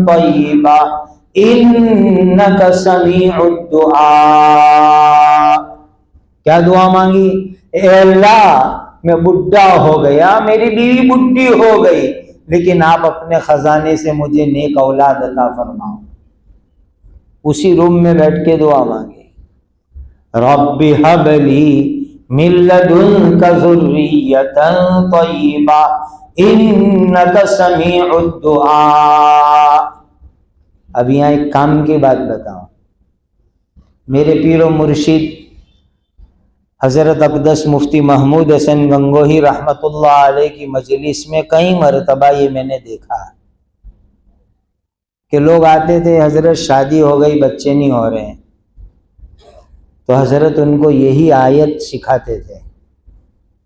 S1: طيبة إنك سميع الدعاء. کیا دعا مانگی؟ اے اللہ میں بڈھا ہو گیا، میری بیوی بڈھی ہو گئی، لیکن آپ اپنے خزانے سے مجھے نیک اولاد عطا فرماؤ. اسی روم میں بیٹھ کے دعا مانگی، رب هب لي من لدنك ذرية طيبة إنك سميع الدعاء. اب یہاں ایک کام کی بات بتاؤں، میرے پیر و مرشد حضرت اقدس مفتی محمود حسن گنگوہی رحمۃ اللہ علیہ کی مجلس میں کئی مرتبہ یہ میں نے دیکھا کہ لوگ آتے تھے، حضرت شادی ہو گئی، بچے نہیں ہو رہے ہیں، تو حضرت ان کو یہی آیت سکھاتے تھے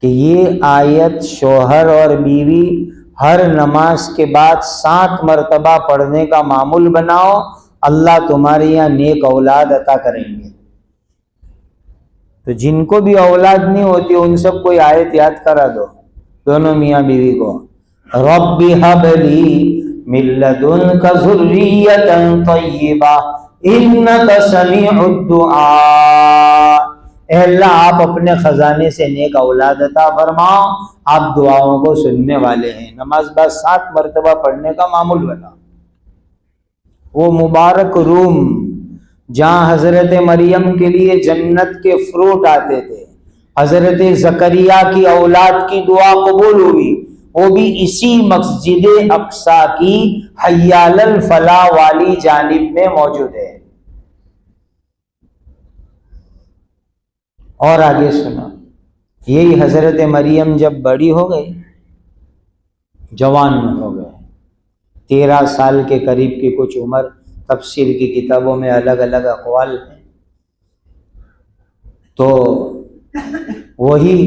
S1: کہ یہ آیت شوہر اور بیوی ہر نماز کے بعد 7 مرتبہ پڑھنے کا معمول بناؤ، اللہ تمہارے یہاں نیک اولاد عطا کریں گے۔ تو جن کو بھی اولاد نہیں ہوتی ان سب کو آیت یاد کرا دو، دونوں میاں بیوی کو، رب ہب لی من لدنک ذریۃ طیبہ انک سمیع الدعاء، اے اللہ آپ اپنے خزانے سے نیک اولاد عطا فرماؤ، آپ دعاؤں کو سننے والے ہیں۔ نماز بعد 7 مرتبہ پڑھنے کا معمول بنا۔ وہ مبارک روم جہاں حضرت مریم کے لیے جنت کے فروٹ آتے تھے، حضرت زکریا کی اولاد کی دعا قبول ہوئی، وہ بھی اسی مسجد اقصی کی حی علی الفلاح والی جانب میں موجود ہے۔ اور آگے سنا، یہی حضرت مریم جب بڑی ہو گئی، جوان ہو گئے، 13 سال کے قریب کی کچھ عمر، تفسیر کی کتابوں میں الگ الگ اقوال ہیں، تو وہی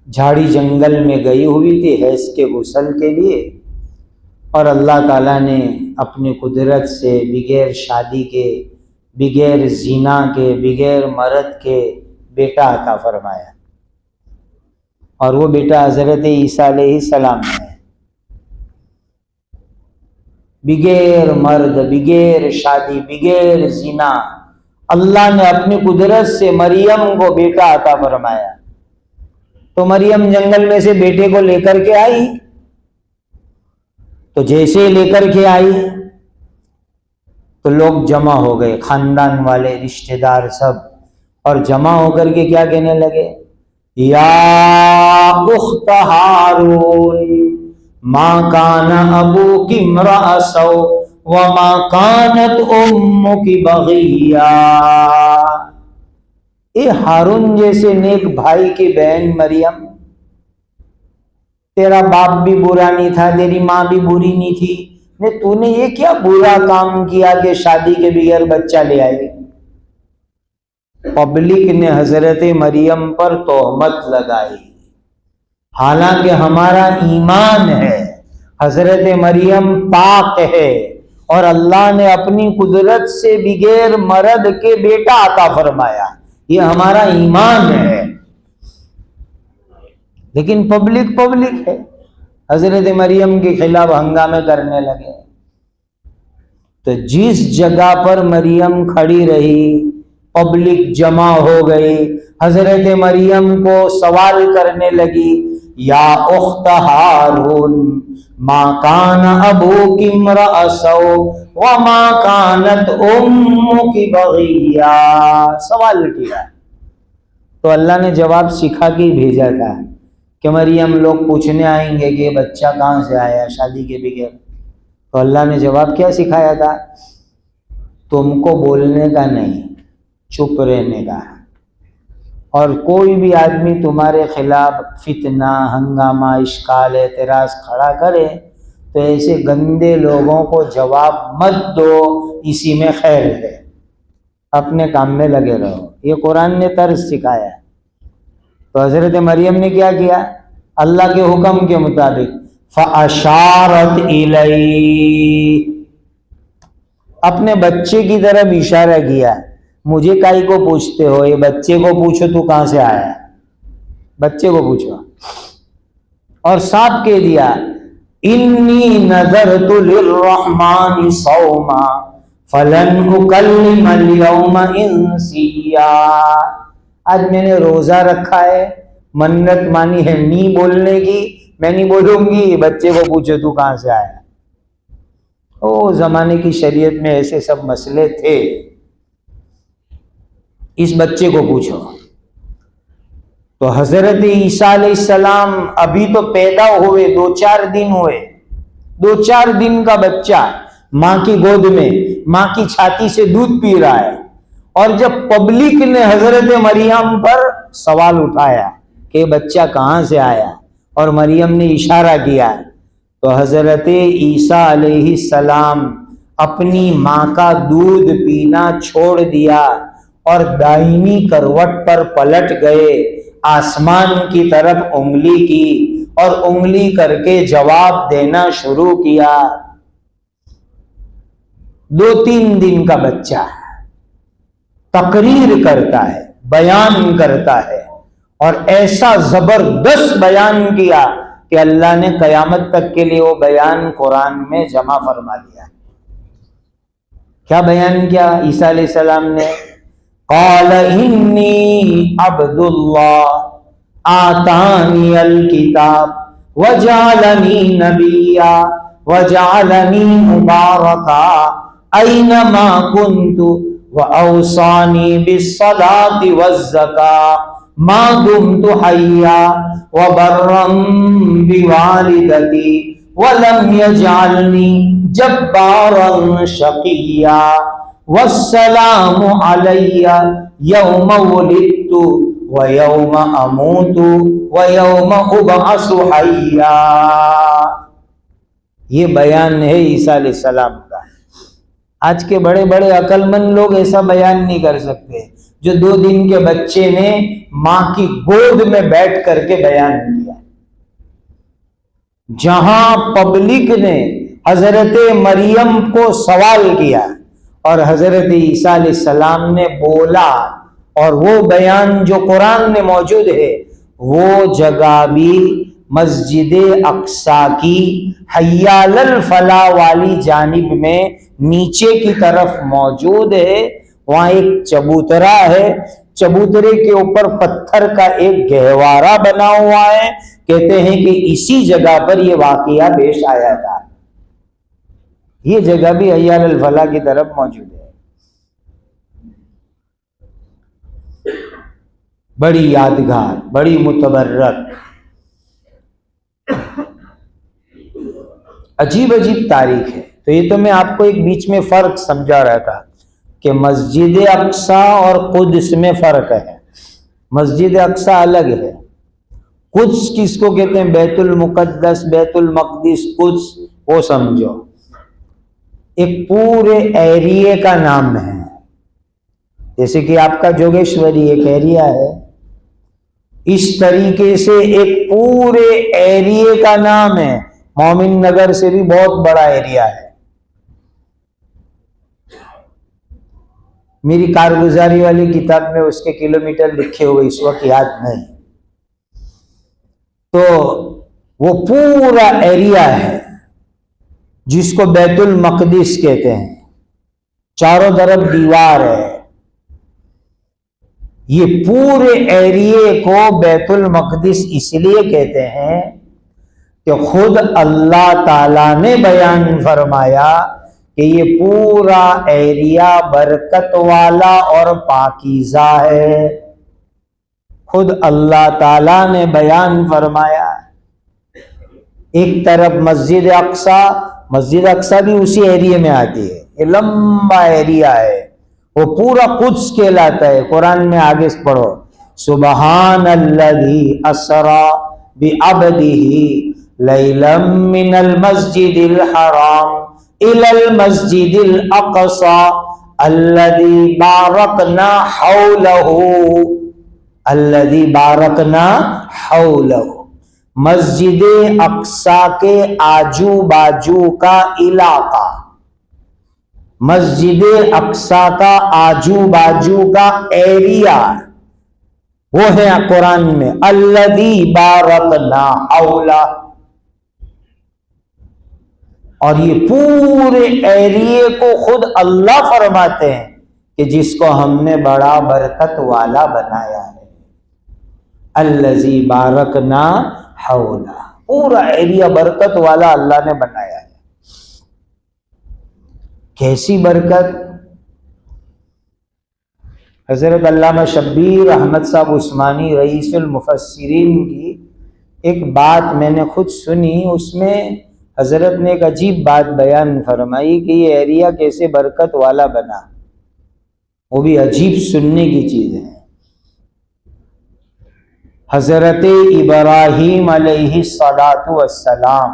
S1: جھاڑی جنگل میں گئی ہوئی تھی حیض کے غسل کے لیے، اور اللہ تعالیٰ نے اپنی قدرت سے بغیر شادی کے، بغیر زنا کے، بغیر مرد کے بیٹا عطا فرمایا، اور وہ بیٹا حضرت عیسیٰ علیہ السلام ہے۔ بغیر مرد، بغیر شادی، بغیر زنا، اللہ نے اپنی قدرت سے مریم کو بیٹا عطا فرمایا۔ تو مریم جنگل میں سے بیٹے کو لے کر کے آئی، تو جیسے لے کر کے آئی تو لوگ جمع ہو گئے، خاندان والے، رشتہ دار سب، اور جمع ہو کر کے کیا کہنے لگے، یا اخت ہارون ما کان ابوک امرأ سوء وما کانت امک بغیا، اے ہارون جیسے نیک بھائی کی بہن مریم، تیرا باپ بھی برا نہیں تھا، تیری ماں بھی بری نہیں تھی، تو نے یہ کیا برا کام کیا کہ شادی کے بغیر بچہ لے آئی؟ پبلک نے حضرت مریم پر تہمت لگائی، حالانکہ ہمارا ایمان ہے حضرت مریم پاک ہے، اور اللہ نے اپنی قدرت سے بغیر مرد کے بیٹا عطا فرمایا، یہ ہمارا ایمان ہے، لیکن پبلک ہے، حضرت مریم کے خلاف ہنگامے کرنے لگے۔ تو جس جگہ پر مریم کھڑی رہی پبلک جمع ہو گئی، حضرت مریم کو سوال کرنے لگی، یا اخت ہارون ما کان ابوک امرأ سوء وما کانت امک بغیا، سوال کیا۔ تو اللہ نے جواب سکھا کے بھیجا تھا کہ مریم لوگ پوچھنے آئیں گے کہ یہ بچہ کہاں سے آیا شادی کے بغیر، تو اللہ نے جواب کیا سکھایا تھا، تم کو بولنے کا نہیں، چپ رہنے کا، اور کوئی بھی آدمی تمہارے خلاف فتنہ، ہنگامہ، اشکال، اعتراض کھڑا کرے تو ایسے گندے لوگوں کو جواب مت دو، اسی میں خیر ہے، اپنے کام میں لگے رہو، یہ قرآن نے طرز سکھایا ہے۔ تو حضرت مریم نے کیا کیا، اللہ کے حکم کے مطابق فَأَشَارَتْ إِلَيْهِ، اپنے بچے کی طرف اشارہ کیا، مجھے کائی کو پوچھتے ہو، یہ بچے کو پوچھو تو کہاں سے آیا ہے، بچے کو پوچھو، اور صاف کہہ دیا انی نذرت للرحمن صوما فلن اکلم اليوم انسیا، آج میں نے روزہ رکھا ہے، منت مانی ہے نہیں بولنے کی، میں نہیں بولوں گی، بچے کو پوچھو تو کہاں سے آیا۔ او زمانے کی شریعت میں ایسے سب مسئلے تھے، اس بچے کو پوچھو۔ تو حضرت عیسیٰ علیہ السلام ابھی تو پیدا ہوئے 2-4 دن ہوئے، 2-4 دن کا بچہ، ماں کی گود میں، ماں کی چھاتی سے دودھ پی رہا ہے، اور جب پبلک نے حضرت مریم پر سوال اٹھایا کہ بچہ کہاں سے آیا اور مریم نے اشارہ کیا، تو حضرت عیسیٰ علیہ السلام اپنی ماں کا دودھ پینا چھوڑ دیا اور دائمی کروٹ پر پلٹ گئے، آسمان کی طرف انگلی کی اور انگلی کر کے جواب دینا شروع کیا۔ 2-3 دن کا بچہ تقریر کرتا ہے، بیان کرتا ہے، اور ایسا زبردست بیان کیا کہ اللہ نے قیامت تک کے لیے وہ بیان قرآن میں جمع فرما دیا۔ کیا بیان کیا عیسیٰ علیہ السلام نے؟ قال انی عبد اللہ آتانی الکتاب وجعلنی نبیا وجعلنی مبارکا اینما کنت وأوصانی بالصلاة والزکاة ما دمت حیا وبرا بوالدتی ولم یجعلنی جبارا شقیا والسلام علی یوم ولدت ویوم اموت ویوم ابعث حیا۔ یہ بیان ہے عیسیٰ علیہ السلام کا۔ آج کے بڑے بڑے عقل مند لوگ ایسا بیان نہیں کر سکتے جو 2 دن کے بچے نے ماں کی گود میں بیٹھ کر کے بیان کیا۔ جہاں پبلک نے حضرت مریم کو سوال کیا اور حضرت عیسیٰ علیہ السلام نے بولا، اور وہ بیان جو قرآن میں موجود ہے وہ جگہ بھی مسجد اقصیٰ کی حی علی الفلاح والی جانب میں نیچے کی طرف موجود ہے۔ وہاں ایک چبوترا ہے، چبوترے کے اوپر پتھر کا ایک گہوارہ بنا ہوا ہے، کہتے ہیں کہ اسی جگہ پر یہ واقعہ پیش آیا تھا۔ یہ جگہ بھی حی علی الفلاح کی طرف موجود ہے۔ بڑی یادگار، بڑی متبرک، عجیب عجیب تاریخ ہے۔ تو یہ تو میں آپ کو ایک بیچ میں فرق سمجھا رہا تھا کہ مسجد اقصیٰ اور قدس میں فرق ہے۔ مسجد اقصیٰ الگ ہے، قدس کس کو کہتے ہیں؟ بیت المقدس، بیت المقدس، قدس، وہ سمجھو ایک پورے ایریے کا نام ہے۔ جیسے کہ آپ کا جوگیشوری ایک ایریا ہے، اس طریقے سے ایک پورے ایریے کا نام ہے۔ مومن نگر سے بھی بہت بڑا ایریا ہے۔ میری کارگزاری والی کتاب میں اس کے کلومیٹر لکھے ہوئے اس وقت یاد نہیں، تو وہ پورا ایریا ہے جس کو بیت المقدس کہتے ہیں، چاروں طرف دیوار ہے۔ یہ پورے ایریے کو بیت المقدس اس لیے کہتے ہیں کہ خود اللہ تعالی نے بیان فرمایا کہ یہ پورا ایریا برکت والا اور پاکیزہ ہے۔ خود اللہ تعالی نے بیان فرمایا۔ ایک طرف مسجد اقصیٰ، مسجد اقصیٰ بھی اسی ایریے میں آتی ہے، یہ لمبا ایریا ہے، وہ پورا قدس کہلاتا ہے۔ قرآن میں آگے پڑھو، سبحان الذی اسری بعبدہ لیلا من المسجد الحرام الى المسجد الاقصى الذي باركنا حوله، مسجد اقصیٰ کے آجو باجو کا علاقہ، مسجد اقصیٰ کا آجو باجو کا ایریا، وہ ہے قرآن میں الذی بارکنا حولہ۔ اور یہ پورے ایریے کو خود اللہ فرماتے ہیں کہ جس کو ہم نے بڑا برکت والا بنایا ہے، الذی بارکنا حولہ، پورا ایریا برکت والا اللہ نے بنایا ہے۔ کیسی برکت؟ حضرت علامہ شبیر احمد صاحب عثمانی رئیس المفسرین کی ایک بات میں نے خود سنی، اس میں حضرت نے ایک عجیب بات بیان فرمائی کہ یہ ایریا کیسے برکت والا بنا، وہ بھی عجیب سننے کی چیز ہے۔ حضرت ابراہیم علیہ السلام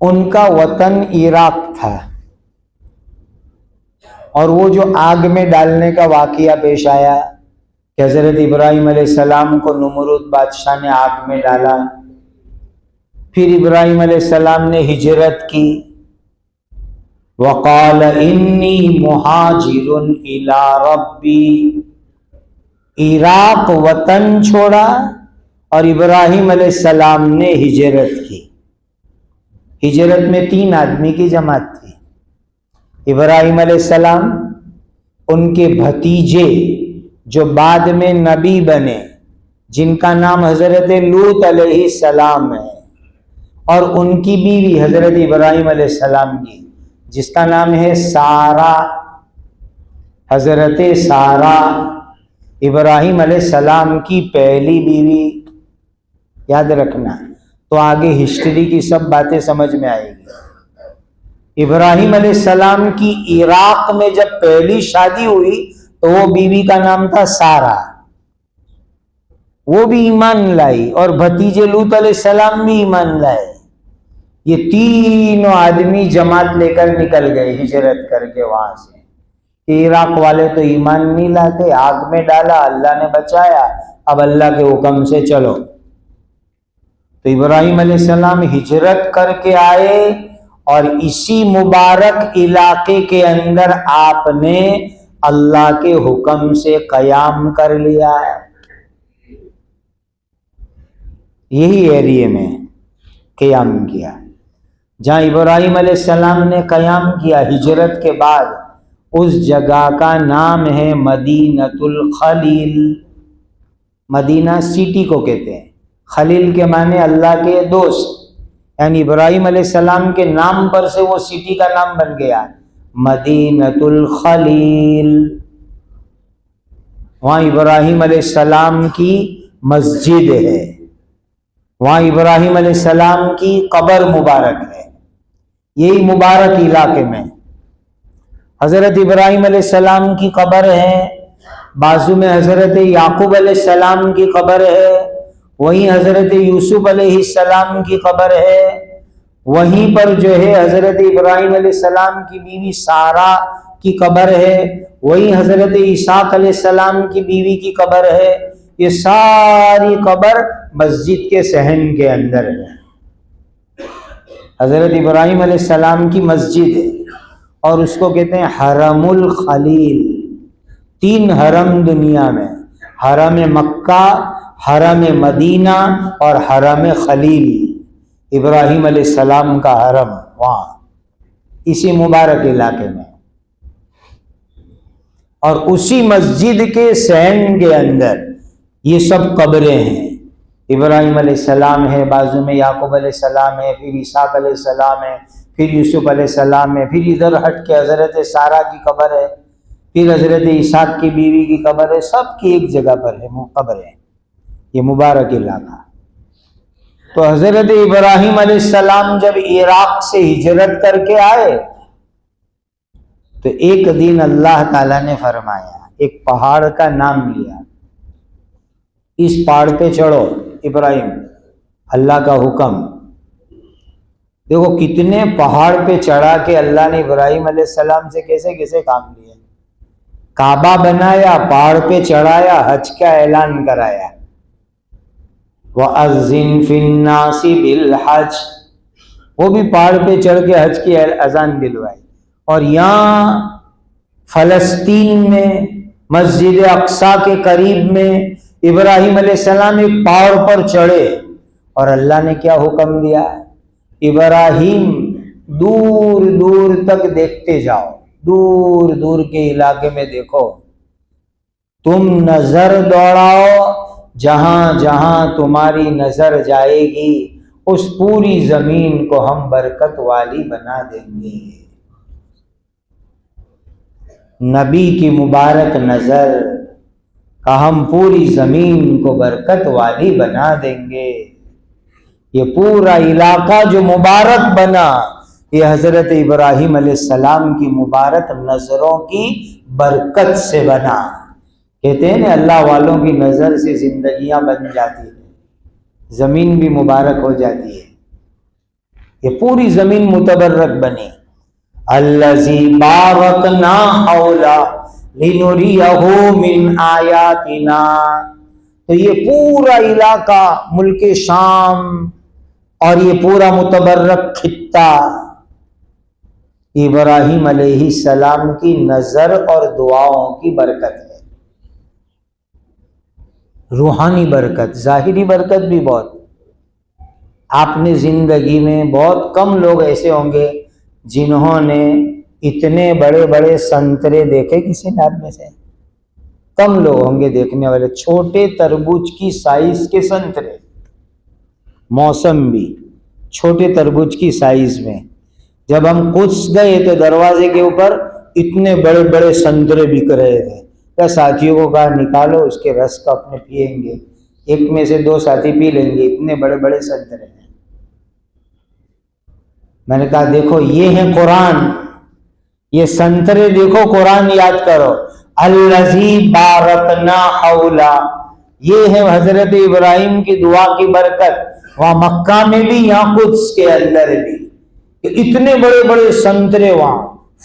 S1: ان کا وطن عراق تھا، اور وہ جو آگ میں ڈالنے کا واقعہ پیش آیا کہ حضرت ابراہیم علیہ السلام کو نمرود بادشاہ نے آگ میں ڈالا، پھر ابراہیم علیہ السلام نے ہجرت کی، وقال انی مہاجر الی ربی، عراق وطن چھوڑا اور ابراہیم علیہ السلام نے ہجرت کی۔ ہجرت میں 3 آدمی کی جماعت تھی، ابراہیم علیہ السلام، ان کے بھتیجے جو بعد میں نبی بنے جن کا نام حضرت لوط علیہ السلام ہے، اور ان کی بیوی حضرت ابراہیم علیہ السلام کی جس کا نام ہے سارہ، حضرت سارہ ابراہیم علیہ السلام کی پہلی بیوی، یاد رکھنا تو آگے ہسٹری کی سب باتیں سمجھ میں آئے گی۔ ابراہیم علیہ السلام کی عراق میں جب پہلی شادی ہوئی تو وہ بیوی کا نام تھا سارہ، وہ بھی ایمان لائی، اور بھتیجے لوط علیہ السلام بھی ایمان لائے۔ یہ تینوں آدمی جماعت لے کر نکل گئے ہجرت کر کے وہاں سے، کہ عراق والے تو ایمان نہیں لاتے، آگ میں ڈالا، اللہ نے بچایا، اب اللہ کے حکم سے چلو۔ تو ابراہیم علیہ السلام ہجرت کر کے آئے، اور اسی مبارک علاقے کے اندر آپ نے اللہ کے حکم سے قیام کر لیا، یہی ایریے میں قیام کیا جہاں ابراہیم علیہ السلام نے قیام کیا ہجرت کے بعد۔ اس جگہ کا نام ہے مدینۃ الخلیل۔ مدینہ سٹی کو کہتے ہیں، خلیل کے معنی اللہ کے دوست، یعنی ابراہیم علیہ السلام کے نام پر سے وہ سٹی کا نام بن گیا مدینۃ الخلیل۔ وہاں ابراہیم علیہ السلام کی مسجد ہے، وہاں ابراہیم علیہ السلام کی قبر مبارک ہے، یہی مبارک علاقے میں حضرت ابراہیم علیہ السلام کی قبر ہے، بازو میں حضرت یعقوب علیہ السلام کی قبر ہے، وہیں حضرت یوسف علیہ السلام کی قبر ہے، وہیں پر جو ہے حضرت ابراہیم علیہ السلام کی بیوی سارہ کی قبر ہے، وہیں حضرت اسحاق علیہ السلام کی بیوی کی قبر ہے۔ یہ ساری قبر مسجد کے صحن کے اندر ہے، حضرت ابراہیم علیہ السلام کی مسجد ہے، اور اس کو کہتے ہیں حرم الخلیل۔ 3 حرم دنیا میں، حرم مکہ، حرم مدینہ اور حرم خلیل، ابراہیم علیہ السلام کا حرم وہاں اسی مبارک علاقے میں، اور اسی مسجد کے صحن کے اندر یہ سب قبریں ہیں۔ ابراہیم علیہ السلام ہے، بازو میں یعقوب علیہ السلام ہے، پھر اسحاق علیہ السلام ہے، پھر یوسف علیہ السلام ہے، پھر ادھر ہٹ کے حضرت سارہ کی قبر ہے، پھر حضرت اسحاق کی بیوی کی قبر ہے، سب کی ایک جگہ پر ہے قبر ہے، یہ مبارک علاقہ۔ تو حضرت ابراہیم علیہ السلام جب عراق سے ہجرت کر کے آئے تو ایک دن اللہ تعالیٰ نے فرمایا، ایک پہاڑ کا نام لیا، اس پہاڑ پہ چڑھو ابراہیم، اللہ کا حکم۔ دیکھو کتنے پہاڑ پہ چڑھا کے اللہ نے ابراہیم علیہ السلام سے کیسے کیسے کام لیے، کعبہ بنایا، پہاڑ پہ چڑھایا، حج کا اعلان کرایا، وَأَذِّن فِي النَّاسِ بِالْحَجِّ، وہ بھی پہاڑ پہ چڑھ کے حج کی اذان دلوائی۔ اور یہاں فلسطین میں مسجد اقصیٰ کے قریب میں ابراہیم علیہ السلام ایک پہاڑ پر چڑھے، اور اللہ نے کیا حکم دیا، ابراہیم دور دور تک دیکھتے جاؤ، دور دور کے علاقے میں دیکھو، تم نظر دوڑاؤ، جہاں جہاں تمہاری نظر جائے گی اس پوری زمین کو ہم برکت والی بنا دیں گے۔ نبی کی مبارک نظر کہ ہم پوری زمین کو برکت والی بنا دیں گے۔ یہ پورا علاقہ جو مبارک بنا یہ حضرت ابراہیم علیہ السلام کی مبارک نظروں کی برکت سے بنا. کہتے ہیں نا اللہ والوں کی نظر سے زندگیاں بن جاتی ہیں, زمین بھی مبارک ہو جاتی ہے. یہ پوری زمین متبرک بنی. الذی بارکنا حولہ لنریہ من آیاتنا. تو یہ پورا علاقہ ملک شام اور یہ پورا متبرک خطہ ابراہیم علیہ السلام کی نظر اور دعاؤں کی برکت ہے. روحانی برکت, ظاہری برکت بھی بہت. آپ نے زندگی میں بہت کم لوگ ایسے ہوں گے جنہوں نے اتنے بڑے بڑے سنترے دیکھے. کسی نے آپ میں سے کم لوگ ہوں گے دیکھنے والے. چھوٹے تربوز کی سائز کے سنترے, موسم بھی چھوٹے تربوز کی سائز میں. جب ہم قدس گئے تو دروازے کے اوپر اتنے بڑے بڑے سنترے بک رہے تھے. کیا ساتھیوں کو کہا نکالو اس کے رس کو اپنے پئیں گے. ایک میں سے 2 ساتھی پی لیں گے, اتنے بڑے بڑے سنترے ہیں. میں نے کہا دیکھو یہ ہیں قرآن, یہ سنترے دیکھو, قرآن یاد کرو. الذی بارکنا حولہ, یہ ہے حضرت ابراہیم کی دعا کی برکت. وہاں مکہ میں بھی, یہاں قدس کے اندر بھی اتنے بڑے بڑے سنترے, وہاں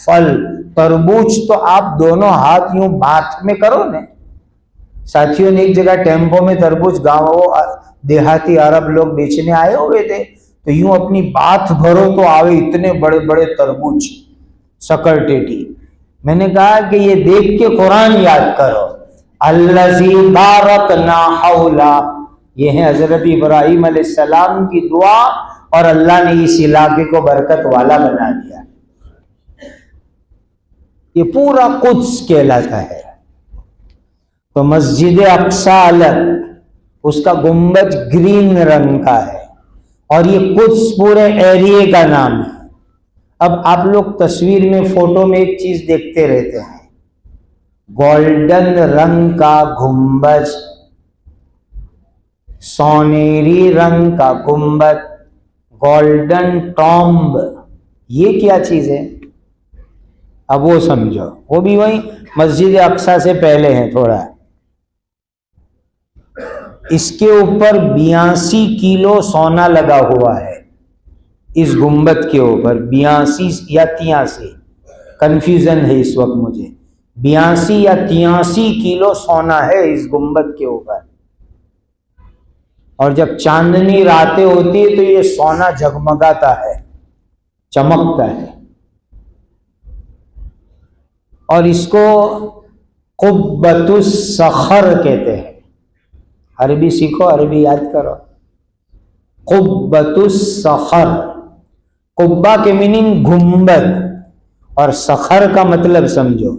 S1: پھل تربوز تو آپ دونوں ہاتھ یوں بات میں کرو نا. ساتھیوں نے ایک جگہ ٹیمپو میں تربوز گاؤں دیہاتی عرب لوگ بیچنے آئے ہوئے تھے, تو یوں اپنی بات بھرو تو آوے اتنے بڑے بڑے تربوز سکر ٹیٹی. میں نے کہا کہ یہ دیکھ کے قرآن یاد کرو. الذی بارکنا حولہ, یہ ہے حضرت ابراہیم علیہ السلام کی دعا, اور اللہ نے اس علاقے کو برکت والا بنا دیا. یہ پورا قدس کہلاتا ہے. تو مسجد اقصی الگ, اس کا گنبد گرین رنگ کا ہے, اور یہ قدس پورے ایریے کا نام ہے. اب آپ لوگ تصویر میں فوٹو میں ایک چیز دیکھتے رہتے ہیں, گولڈن رنگ کا گنبد, سونیری رنگ کا گنبد, گولڈن ٹامب, یہ کیا چیز ہے؟ اب وہ سمجھو. وہ بھی وہی مسجد اقصی سے پہلے ہے تھوڑا. اس کے اوپر 82 کلو سونا لگا ہوا ہے. اس گنبد کے اوپر 82 یا 83, کنفیوژن ہے اس وقت مجھے, 82 یا 83 کلو سونا ہے اس گنبد کے اوپر. اور جب چاندنی راتیں ہوتی ہے تو یہ سونا جگمگاتا ہے, چمکتا ہے. اور اس کو قبۃ الصخر کہتے ہیں. عربی سیکھو, عربی یاد کرو. قبۃ الصخر, قبہ کے میننگ گنبد, اور صخر کا مطلب سمجھو.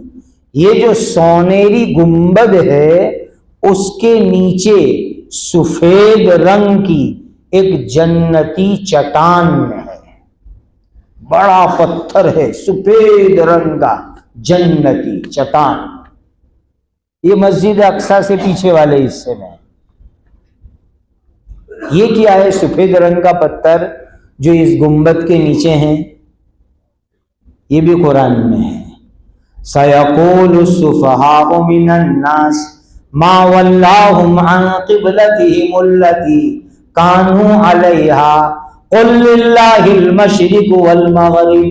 S1: یہ جو سونیری گنبد ہے اس کے نیچے سفید رنگ کی ایک جنتی چٹان ہے. بڑا پتھر ہے سفید رنگ کا جنتی چٹان. یہ مسجد اقصی سے پیچھے والے حصے میں. یہ کیا ہے؟ سفید رنگ کا پتھر جو اس گنبد کے نیچے ہیں. یہ بھی قرآن میں ہے. سَيَقُولُ السُّفَهَاءُ مِنَ النَّاسِ مَا وَلَّاهُمْ عَنْ قِبْلَتِهِمُ الَّتِي كَانُوا عَلَيْهَا قُلْ لِلَّهِ الْمَشْرِقُ وَالْمَغْرِبُ.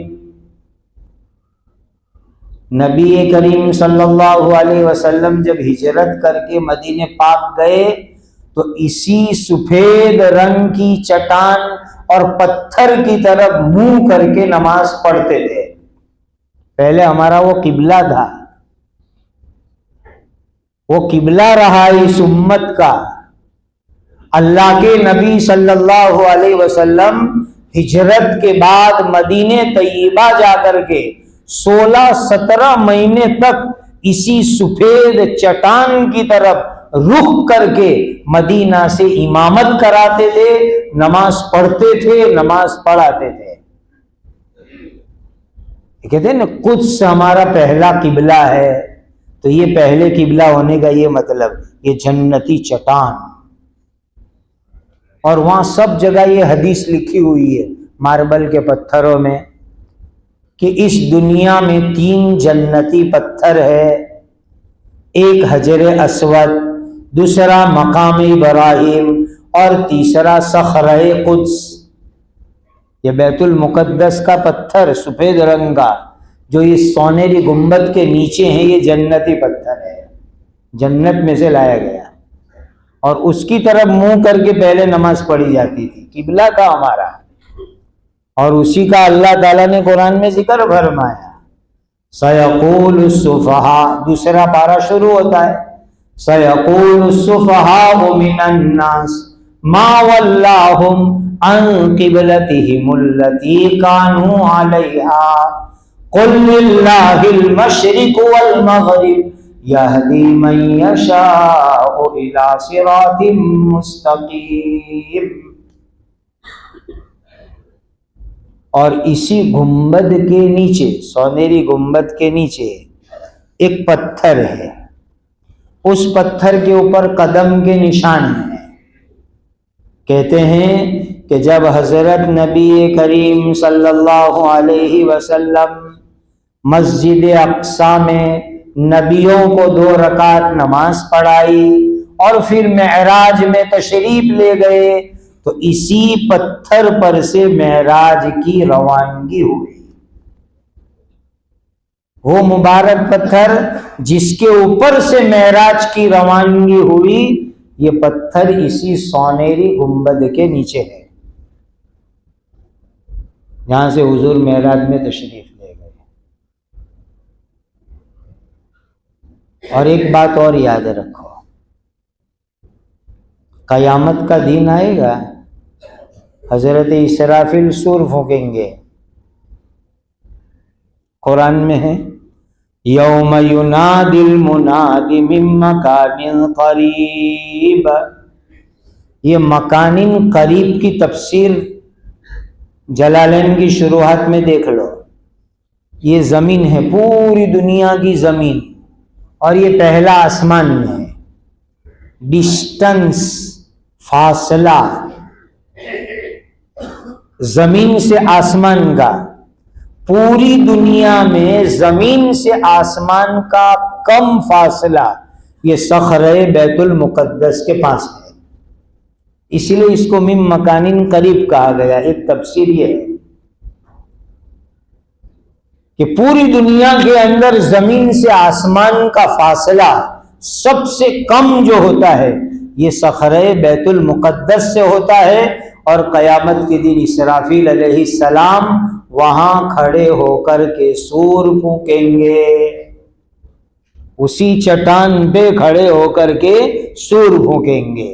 S1: نبی کریم صلی اللہ علیہ وسلم جب ہجرت کر کے مدینہ پاک گئے تو اسی سفید رنگ کی چٹان اور پتھر کی طرف منہ کر کے نماز پڑھتے تھے. پہلے ہمارا وہ قبلہ تھا, وہ قبلہ رہا اس امت کا. اللہ کے نبی صلی اللہ علیہ وسلم ہجرت کے بعد مدینہ طیبہ جا کر کے 16-17 مہینے تک اسی سفید چٹان کی طرف رخ کر کے مدینہ سے امامت کراتے تھے, نماز پڑھتے تھے, نماز پڑھاتے تھے. کہتے ہیں نا قدس ہمارا پہلا قبلہ ہے, تو یہ پہلے قبلہ ہونے کا یہ مطلب, یہ جنتی چٹان. اور وہاں سب جگہ یہ حدیث لکھی ہوئی ہے ماربل کے پتھروں میں کہ اس دنیا میں 3 جنتی پتھر ہے، ایک حجر اسود، دوسرا مقام ابراہیم اور تیسرا صخرہ قدس۔ یہ بیت المقدس کا پتھر سفید رنگ کا جو اس سونیری گنبد کے نیچے ہیں، یہ جنتی پتھر ہے، جنت میں سے لایا گیا، اور اس کی طرف منہ کر کے پہلے نماز پڑھی جاتی تھی، قبلہ تھا ہمارا، اور اسی کا اللہ تعالیٰ نے قرآن میں ذکر فرمایا۔ سَيَقُولُ السُّفَهَاءُ، دوسرا پارہ شروع ہوتا ہے سَيَقُولُ السُّفَهَاءُ مِنَ النَّاسِ مَا وَلَّاهُمْ عَنْ قِبْلَتِهِمُ الَّتِي كَانُوا عَلَيْهَا قُلْ لِلَّهِ الْمَشْرِقُ وَالْمَغْرِبُ يَهْدِي مَن يَشَاءُ إِلَىٰ صِرَاطٍ مُّسْتَقِيمٍ۔ اور اسی گنبد کے نیچے، سونیری گنبد کے نیچے ایک پتھر ہے، اس پتھر کے اوپر قدم کے نشان ہیں۔ کہتے ہیں کہ جب حضرت نبی کریم صلی اللہ علیہ وسلم مسجد اقصیٰ میں نبیوں کو 2 رکعت نماز پڑھائی اور پھر معراج میں تشریف لے گئے تو اسی پتھر پر سے معراج کی روانگی ہوئی۔ وہ مبارک پتھر جس کے اوپر سے معراج کی روانگی ہوئی، یہ پتھر اسی سونیری گنبد کے نیچے ہے جہاں سے حضور معراج میں تشریف لے گئے۔ اور ایک بات اور یاد رکھو، قیامت کا دن آئے گا، حضرت اسرافیل سور پھونکیں گے، قرآن میں ہے یوم ینادی المناد من مکان قریب۔ یہ مکان قریب کی تفسیر جلالین کی شروحات میں دیکھ لو۔ یہ زمین ہے، پوری دنیا کی زمین، اور یہ پہلا آسمان میں ہے۔ ڈسٹنس، فاصلہ زمین سے آسمان کا، پوری دنیا میں زمین سے آسمان کا کم فاصلہ یہ صخرہ بیت المقدس کے پاس ہے، اس لیے اس کو من مکان قریب کہا گیا۔ ایک تفسیر یہ ہے کہ پوری دنیا کے اندر زمین سے آسمان کا فاصلہ سب سے کم جو ہوتا ہے یہ صخرہ بیت المقدس سے ہوتا ہے، اور قیامت کے دن اسرافیل علیہ السلام وہاں کھڑے ہو کر کے سور پھونکیں گے، اسی چٹان پہ کھڑے ہو کر کے سور پھونکیں گے،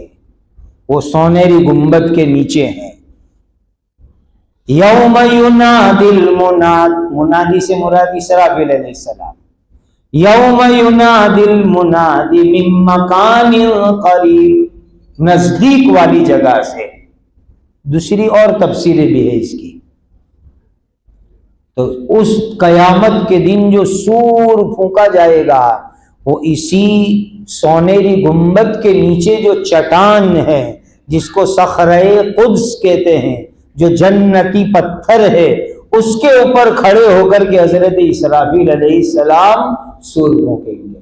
S1: وہ سونیری گنبد کے نیچے ہیں۔ یوم ینادی المناد، منادی سے مراد اسرافیل علیہ السلام، یوم ینادی المناد من مکان قریب، نزدیک والی جگہ سے۔ دوسری اور تفسیریں بھی ہے اس کی۔ تو اس قیامت کے دن جو سور پھونکا جائے گا وہ اسی سونیری گنبد کے نیچے جو چٹان ہے جس کو صخرہ قدس کہتے ہیں، جو جنتی پتھر ہے، اس کے اوپر کھڑے ہو کر کے حضرت اسرافیل علیہ السلام سور پھونکیں گے،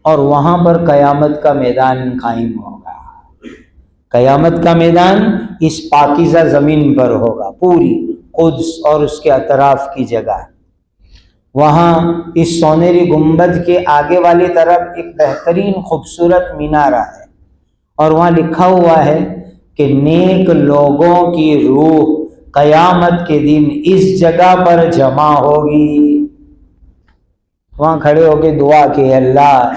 S1: اور وہاں پر قیامت کا میدان قائم ہوگا۔ قیامت کا میدان اس پاکیزہ زمین پر ہوگا، پوری قدس اور اس کے اطراف کی جگہ۔ وہاں اس سونیری گنبد کے آگے والی طرف ایک بہترین خوبصورت مینارہ ہے، اور وہاں لکھا ہوا ہے کہ نیک لوگوں کی روح قیامت کے دن اس جگہ پر جمع ہوگی۔ وہاں کھڑے ہو کے دعا کہ اللہ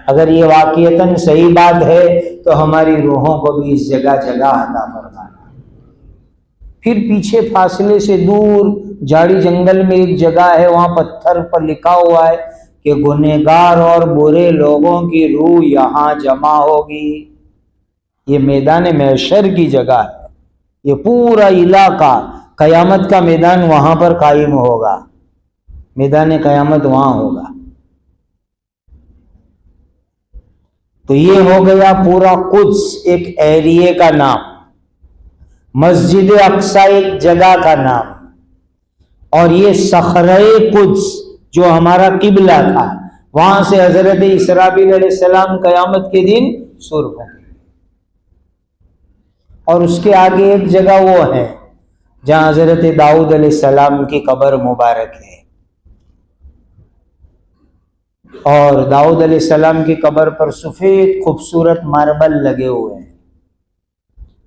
S1: اگر یہ واقعتاً صحیح بات ہے تو ہماری روحوں کو بھی اس جگہ جگہ عطا فرمانا۔ پھر پیچھے فاصلے سے دور جھاڑی جنگل میں ایک جگہ ہے، وہاں پتھر پر لکھا ہوا ہے کہ گنہگار اور برے لوگوں کی روح یہاں جمع ہوگی۔ یہ میدان محشر کی جگہ ہے، یہ پورا علاقہ قیامت کا میدان وہاں پر قائم ہوگا، میدان قیامت وہاں ہوگا۔ تو یہ ہو گیا پورا قدس ایک ایریے کا نام، مسجد اقصی ایک جگہ کا نام، اور یہ صخرہ قدس جو ہمارا قبلہ تھا، وہاں سے حضرت اسرافیل علیہ السلام قیامت کے دن سر ہوں گے۔ اور اس کے آگے ایک جگہ وہ ہے جہاں حضرت داؤد علیہ السلام کی قبر مبارک ہے، اور داؤد علیہ السلام کی قبر پر سفید خوبصورت ماربل لگے ہوئے ہیں۔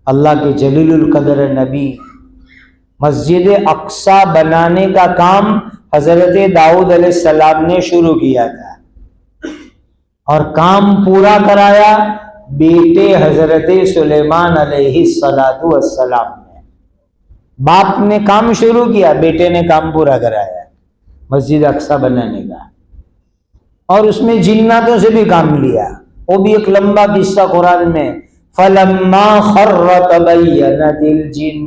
S1: اللہ کے جلیل القدر نبی مسجد اقصی بنانے کا کام حضرت داؤد علیہ السلام نے شروع کیا تھا، اور کام پورا کرایا بیٹے حضرت سلیمان علیہ السلام نے۔ باپ نے کام شروع کیا، بیٹے نے کام پورا کرایا مسجد اقصی بنانے کا، اور اس میں جناتوں سے بھی کام لیا، وہ بھی ایک لمبا قصہ قرآن میں، فَلَمَّا خَرَّ تَبَيَّنَتِ الْجِنُّ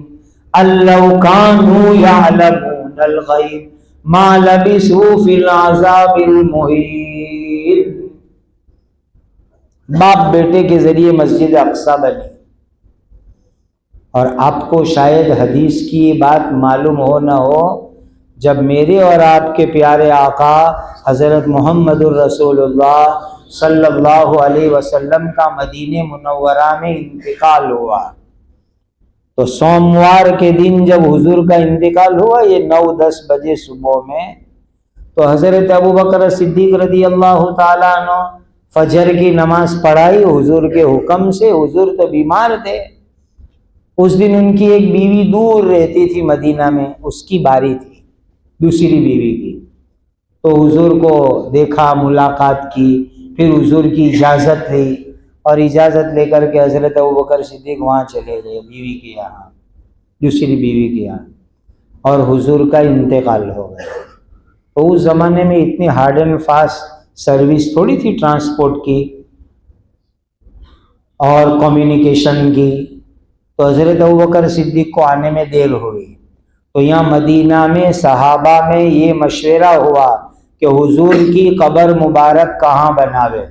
S1: أَن لَّوْ كَانُوا يَعْلَمُونَ الْغَيْبَ مَا لَبِثُوا فِي الْعَذَابِ الْمُهِينِ۔ باپ بیٹے کے ذریعے مسجد اقصی بنی، اور آپ کو شاید حدیث کی یہ بات معلوم ہو نہ ہو، جب میرے اور آپ کے پیارے آقا حضرت محمد الرسول اللہ صلی اللہ علیہ وسلم کا مدینہ منورہ میں انتقال ہوا، تو سوموار کے دن جب حضور کا انتقال ہوا، یہ 9-10 بجے صبح میں، تو حضرت ابوبکر صدیق رضی اللہ تعالیٰ عنہ فجر کی نماز پڑھائی حضور کے حکم سے۔ حضور تو بیمار تھے، اس دن ان کی ایک بیوی دور رہتی تھی مدینہ میں، اس کی باری تھی دوسری بیوی کی، تو حضور کو دیکھا، ملاقات کی، پھر حضور کی اجازت لی، اور اجازت لے کر کے حضرت ابوبکر صدیق وہاں چلے گئے بیوی کے یہاں، دوسری بیوی کے یہاں، اور حضور کا انتقال ہو گیا۔ تو اس زمانے میں اتنی ہارڈ اینڈ فاسٹ سروس تھوڑی تھی ٹرانسپورٹ کی اور کمیونیکیشن کی، تو حضرت ابوبکر صدیق کو آنے میں دیر ہوئی، تو یہاں مدینہ میں صحابہ میں یہ مشورہ ہوا کہ حضور کی قبر مبارک کہاں بناوے۔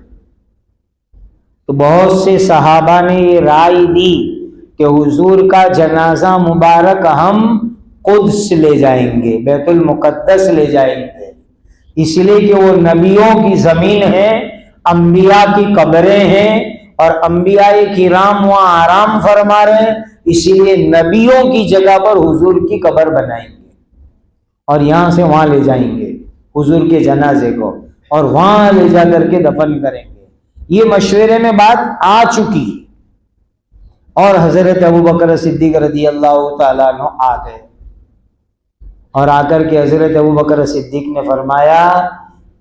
S1: تو بہت سے صحابہ نے یہ رائے دی کہ حضور کا جنازہ مبارک ہم قدس لے جائیں گے، بیت المقدس لے جائیں گے، اس لیے کہ وہ نبیوں کی زمین ہے، انبیاء کی قبریں ہیں، اور انبیاء کرام وہاں آرام فرما رہے ہیں، اسی لیے نبیوں کی جگہ پر حضور کی قبر بنائیں گے، اور یہاں سے وہاں لے جائیں گے حضور کے جنازے کو، اور وہاں لے جا کر کے دفن کریں گے۔ یہ مشورے میں بات آ چکی، اور حضرت ابوبکر صدیق رضی اللہ تعالیٰ عنہ آ گئے، اور آ کر کے حضرت ابوبکر صدیق نے فرمایا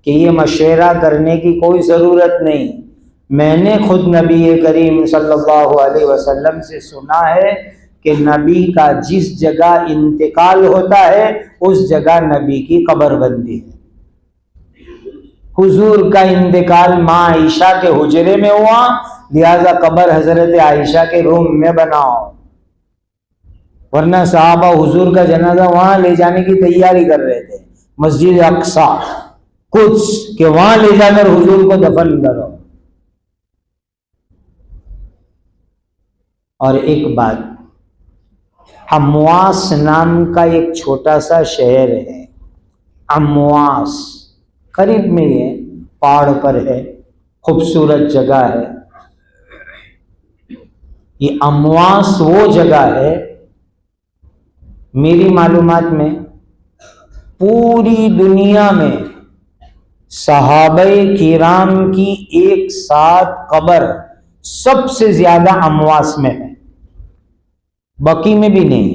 S1: کہ یہ مشورہ کرنے کی کوئی ضرورت نہیں، میں نے خود نبی کریم صلی اللہ علیہ وسلم سے سنا ہے کہ نبی کا جس جگہ انتقال ہوتا ہے اس جگہ نبی کی قبر بنتی ہے۔ حضور کا انتقال ماں عائشہ کے حجرے میں ہوا، لہذا قبر حضرت عائشہ کے روم میں بناؤ، ورنہ صحابہ حضور کا جنازہ وہاں لے جانے کی تیاری کر رہے تھے، مسجد اقصی قدس، کہ وہاں لے جا کر حضور کو دفن کرو۔ اور ایک بات، امواس نام کا ایک چھوٹا سا شہر ہے، امواس قریب میں ہے، پہاڑ پر ہے، خوبصورت جگہ ہے۔ یہ امواس وہ جگہ ہے، میری معلومات میں پوری دنیا میں صحابہ کرام کی ایک ساتھ قبر سب سے زیادہ امواس میں ہے، بقی میں بھی نہیں۔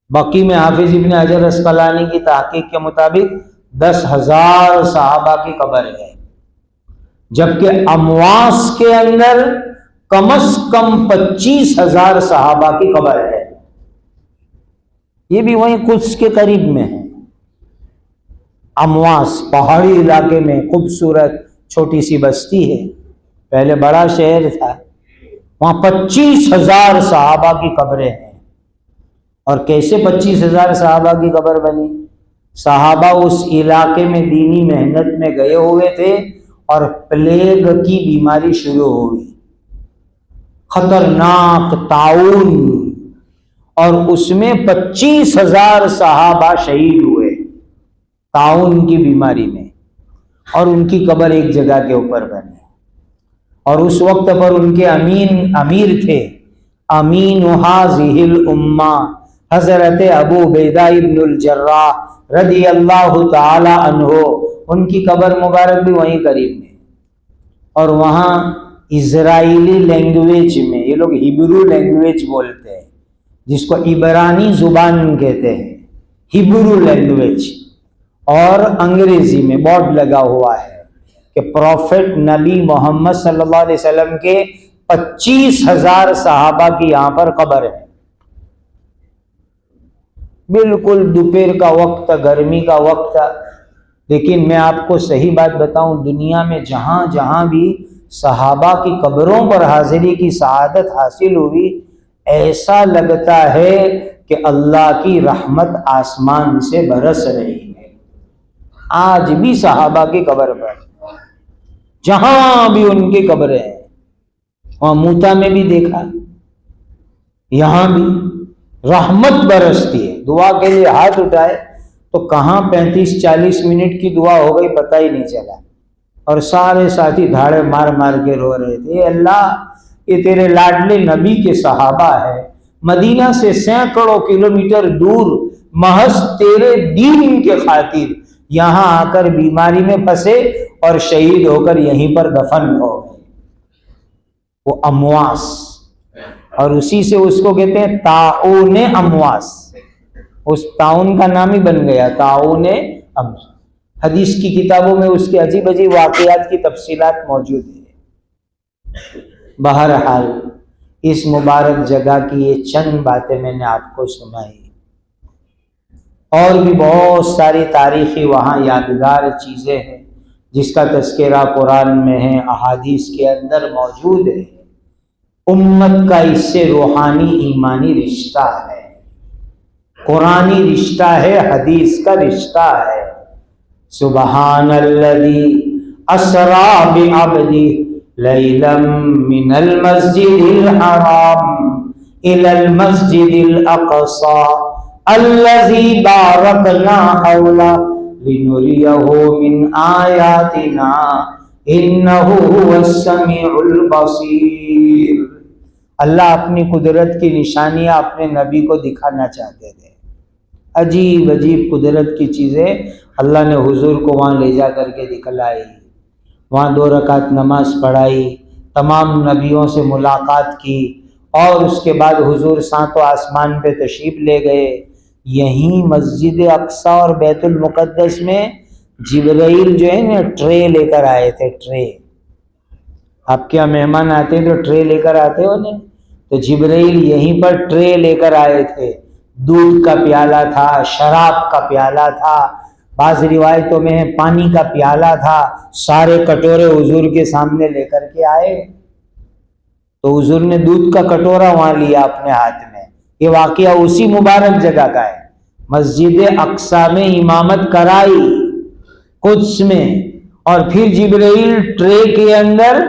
S1: بقی میں حافظ ابن حجر اسقلانی کی تحقیق کے مطابق 10,000 صحابہ کی قبر ہے، جبکہ امواس کے اندر کم از کم 25,000 صحابہ کی قبر ہے، یہ بھی وہیں قدس کے قریب میں ہے۔ امواس پہاڑی علاقے میں خوبصورت چھوٹی سی بستی ہے، پہلے بڑا شہر تھا، وہاں 25,000 صحابہ کی قبریں ہیں۔ اور کیسے 25,000 صحابہ کی قبر بنی؟ صحابہ اس علاقے میں دینی محنت میں گئے ہوئے تھے، اور پلیگ کی بیماری شروع ہوئی، خطرناک طاعون، اور اس میں 25,000 صحابہ شہید ہوئے طاعون کی بیماری میں، اور ان کی قبر ایک جگہ کے اوپر بنی، اور اس وقت پر ان کے امیر تھے امین هذه الامہ حضرت ابو عبیدہ ابن الجراح رضی اللہ تعالی عنہ، ان کی قبر مبارک بھی وہیں قریب میں، اور وہاں اسرائیلی لینگویج میں، یہ لوگ ہیبرو لینگویج بولتے ہیں جس کو عبرانی زبان کہتے ہیں، ہیبرو لینگویج، اور انگریزی میں بورڈ لگا ہوا ہے کہ پروفٹ نبی محمد صلی اللہ علیہ وسلم کے 25,000 صحابہ کی یہاں پر قبر ہے۔ بالکل دوپہر کا وقت تھا، گرمی کا وقت تھا، لیکن میں آپ کو صحیح بات بتاؤں، دنیا میں جہاں جہاں بھی صحابہ کی قبروں پر حاضری کی سعادت حاصل ہوئی، ایسا لگتا ہے کہ اللہ کی رحمت آسمان سے برس رہی ہے۔ آج بھی صحابہ کی قبر پر جہاں بھی ان کی قبریں ہیں، وہاں موتا میں بھی دیکھا، یہاں بھی رحمت برستی ہے۔ دعا کے لیے ہاتھ اٹھائے تو کہاں 35-40 منٹ کی دعا ہو گئی پتہ ہی نہیں چلا، اور سارے ساتھی دھاڑے مار مار کے رو رہے تھے، اے اللہ یہ تیرے لاڈلے نبی کے صحابہ ہے، مدینہ سے سینکڑوں کلومیٹر دور محض تیرے دین کے خاطر یہاں آ کر بیماری میں پھنسے اور شہید ہو کر یہیں پر دفن ہو گئے، وہ امواس، اور اسی سے اس کو کہتے ہیں طاعون امواس، اس طاعون کا نام ہی بن گیا طاعون امواس۔ حدیث کی کتابوں میں اس کے عجیب عجیب واقعات کی تفصیلات موجود ہیں۔ بہرحال اس مبارک جگہ کی یہ چند باتیں میں نے آپ کو سنائی، اور بھی بہت ساری تاریخی وہاں یادگار چیزیں ہیں جس کا تذکرہ قرآن میں ہے، احادیث کے اندر موجود ہے۔ امت کا اس سے روحانی ایمانی رشتہ ہے، قرآنی رشتہ ہے، حدیث کا رشتہ ہے۔ سبحان الذی اسری بعبدہ لیلا من المسجد الحرام الی المسجد الاقصی الذی بارکنا حولہ لنریہ من آیاتنا انہ هو السمیع البصیر۔ اللہ اپنی قدرت کی نشانیاں اپنے نبی کو دکھانا چاہتے تھے، عجیب عجیب قدرت کی چیزیں اللہ نے حضور کو وہاں لے جا کر کے دکھلائی، وہاں 2 رکعت نماز پڑھائی، تمام نبیوں سے ملاقات کی، اور اس کے بعد حضور 7 آسمان پہ تشریف لے گئے۔ یہیں مسجد اقصی اور بیت المقدس میں جبرائیل جو ہے نا ٹرے لے کر آئے تھے، ٹرے، آپ کے یہاں مہمان آتے ہیں تو ٹرے لے کر آتے ہو نا، تو جبرائیل یہیں پر ٹرے لے کر آئے تھے، دودھ کا پیالہ تھا، شراب کا پیالہ تھا، بعض روایتوں میں پانی کا پیالہ تھا، سارے کٹورے حضور کے سامنے لے کر کے آئے، تو حضور نے دودھ کا کٹورا وہاں لیا اپنے ہاتھ میں۔ یہ واقعہ اسی مبارک جگہ کا ہے، مسجد اقصی میں امامت کرائی، قدس میں، اور پھر جبرائیل ٹرے کے اندر،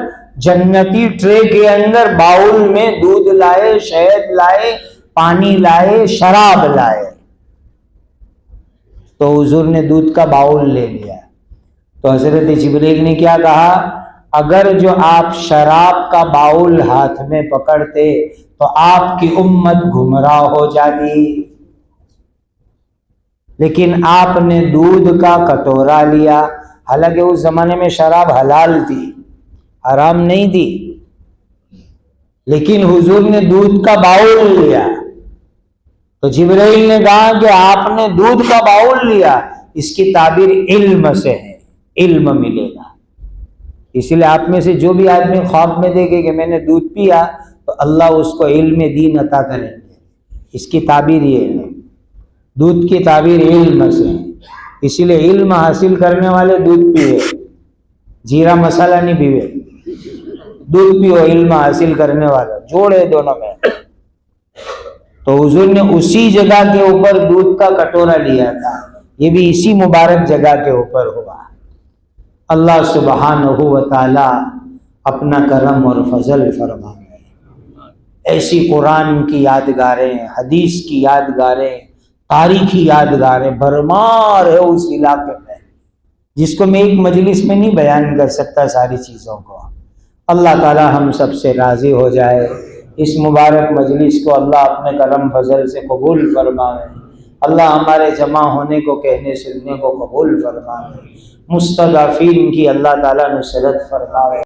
S1: جنتی ٹرے کے اندر باؤل میں دودھ لائے، شہد لائے، پانی لائے، شراب لائے، تو حضور نے دودھ کا باؤل لے لیا، تو حضرت جبرائیل نے کیا کہا، اگر جو آپ شراب کا باؤل ہاتھ میں پکڑتے تو آپ کی امت گمراہ ہو جاتی، لیکن آپ نے دودھ کا کٹورا لیا، حالانکہ اس زمانے میں شراب حلال تھی، حرام نہیں تھی، لیکن حضور نے دودھ کا باؤل لیا، تو جبرائیل نے کہا کہ آپ نے دودھ کا باؤل لیا، اس کی تعبیر علم سے ہے، علم ملے گا۔ اسی لیے آپ میں سے جو بھی آدمی خواب میں دیکھے کہ میں نے دودھ پیا تو اللہ اس کو علم دین عطا کریں گے، اس کی تعبیر یہ ہے، دودھ کی تعبیر علم سے ہے، اسی لیے علم حاصل کرنے والے دودھ پیئے، جیرا مسالہ نہیں پیوے، دودھ پیو، علم حاصل کرنے والا، جوڑے دونوں میں۔ تو حضور نے اسی جگہ کے اوپر دودھ کا کٹورا لیا تھا، یہ بھی اسی مبارک جگہ کے اوپر ہوا۔ اللہ سبحانہ و تعالی اپنا کرم اور فضل فرمائے۔ ایسی قرآن کی یادگاریں، حدیث کی یادگاریں، تاریخی یادگاریں بھرمار ہے اس علاقے میں، جس کو میں ایک مجلس میں نہیں بیان کر سکتا ساری چیزوں کو۔ اللہ تعالی ہم سب سے راضی ہو جائے۔ اس مبارک مجلس کو اللہ اپنے کرم فضل سے قبول فرمائے۔ اللہ ہمارے جمع ہونے کو، کہنے سننے کو قبول فرمائے۔ مستضعفین کی اللہ تعالیٰ نصرت فرمائے۔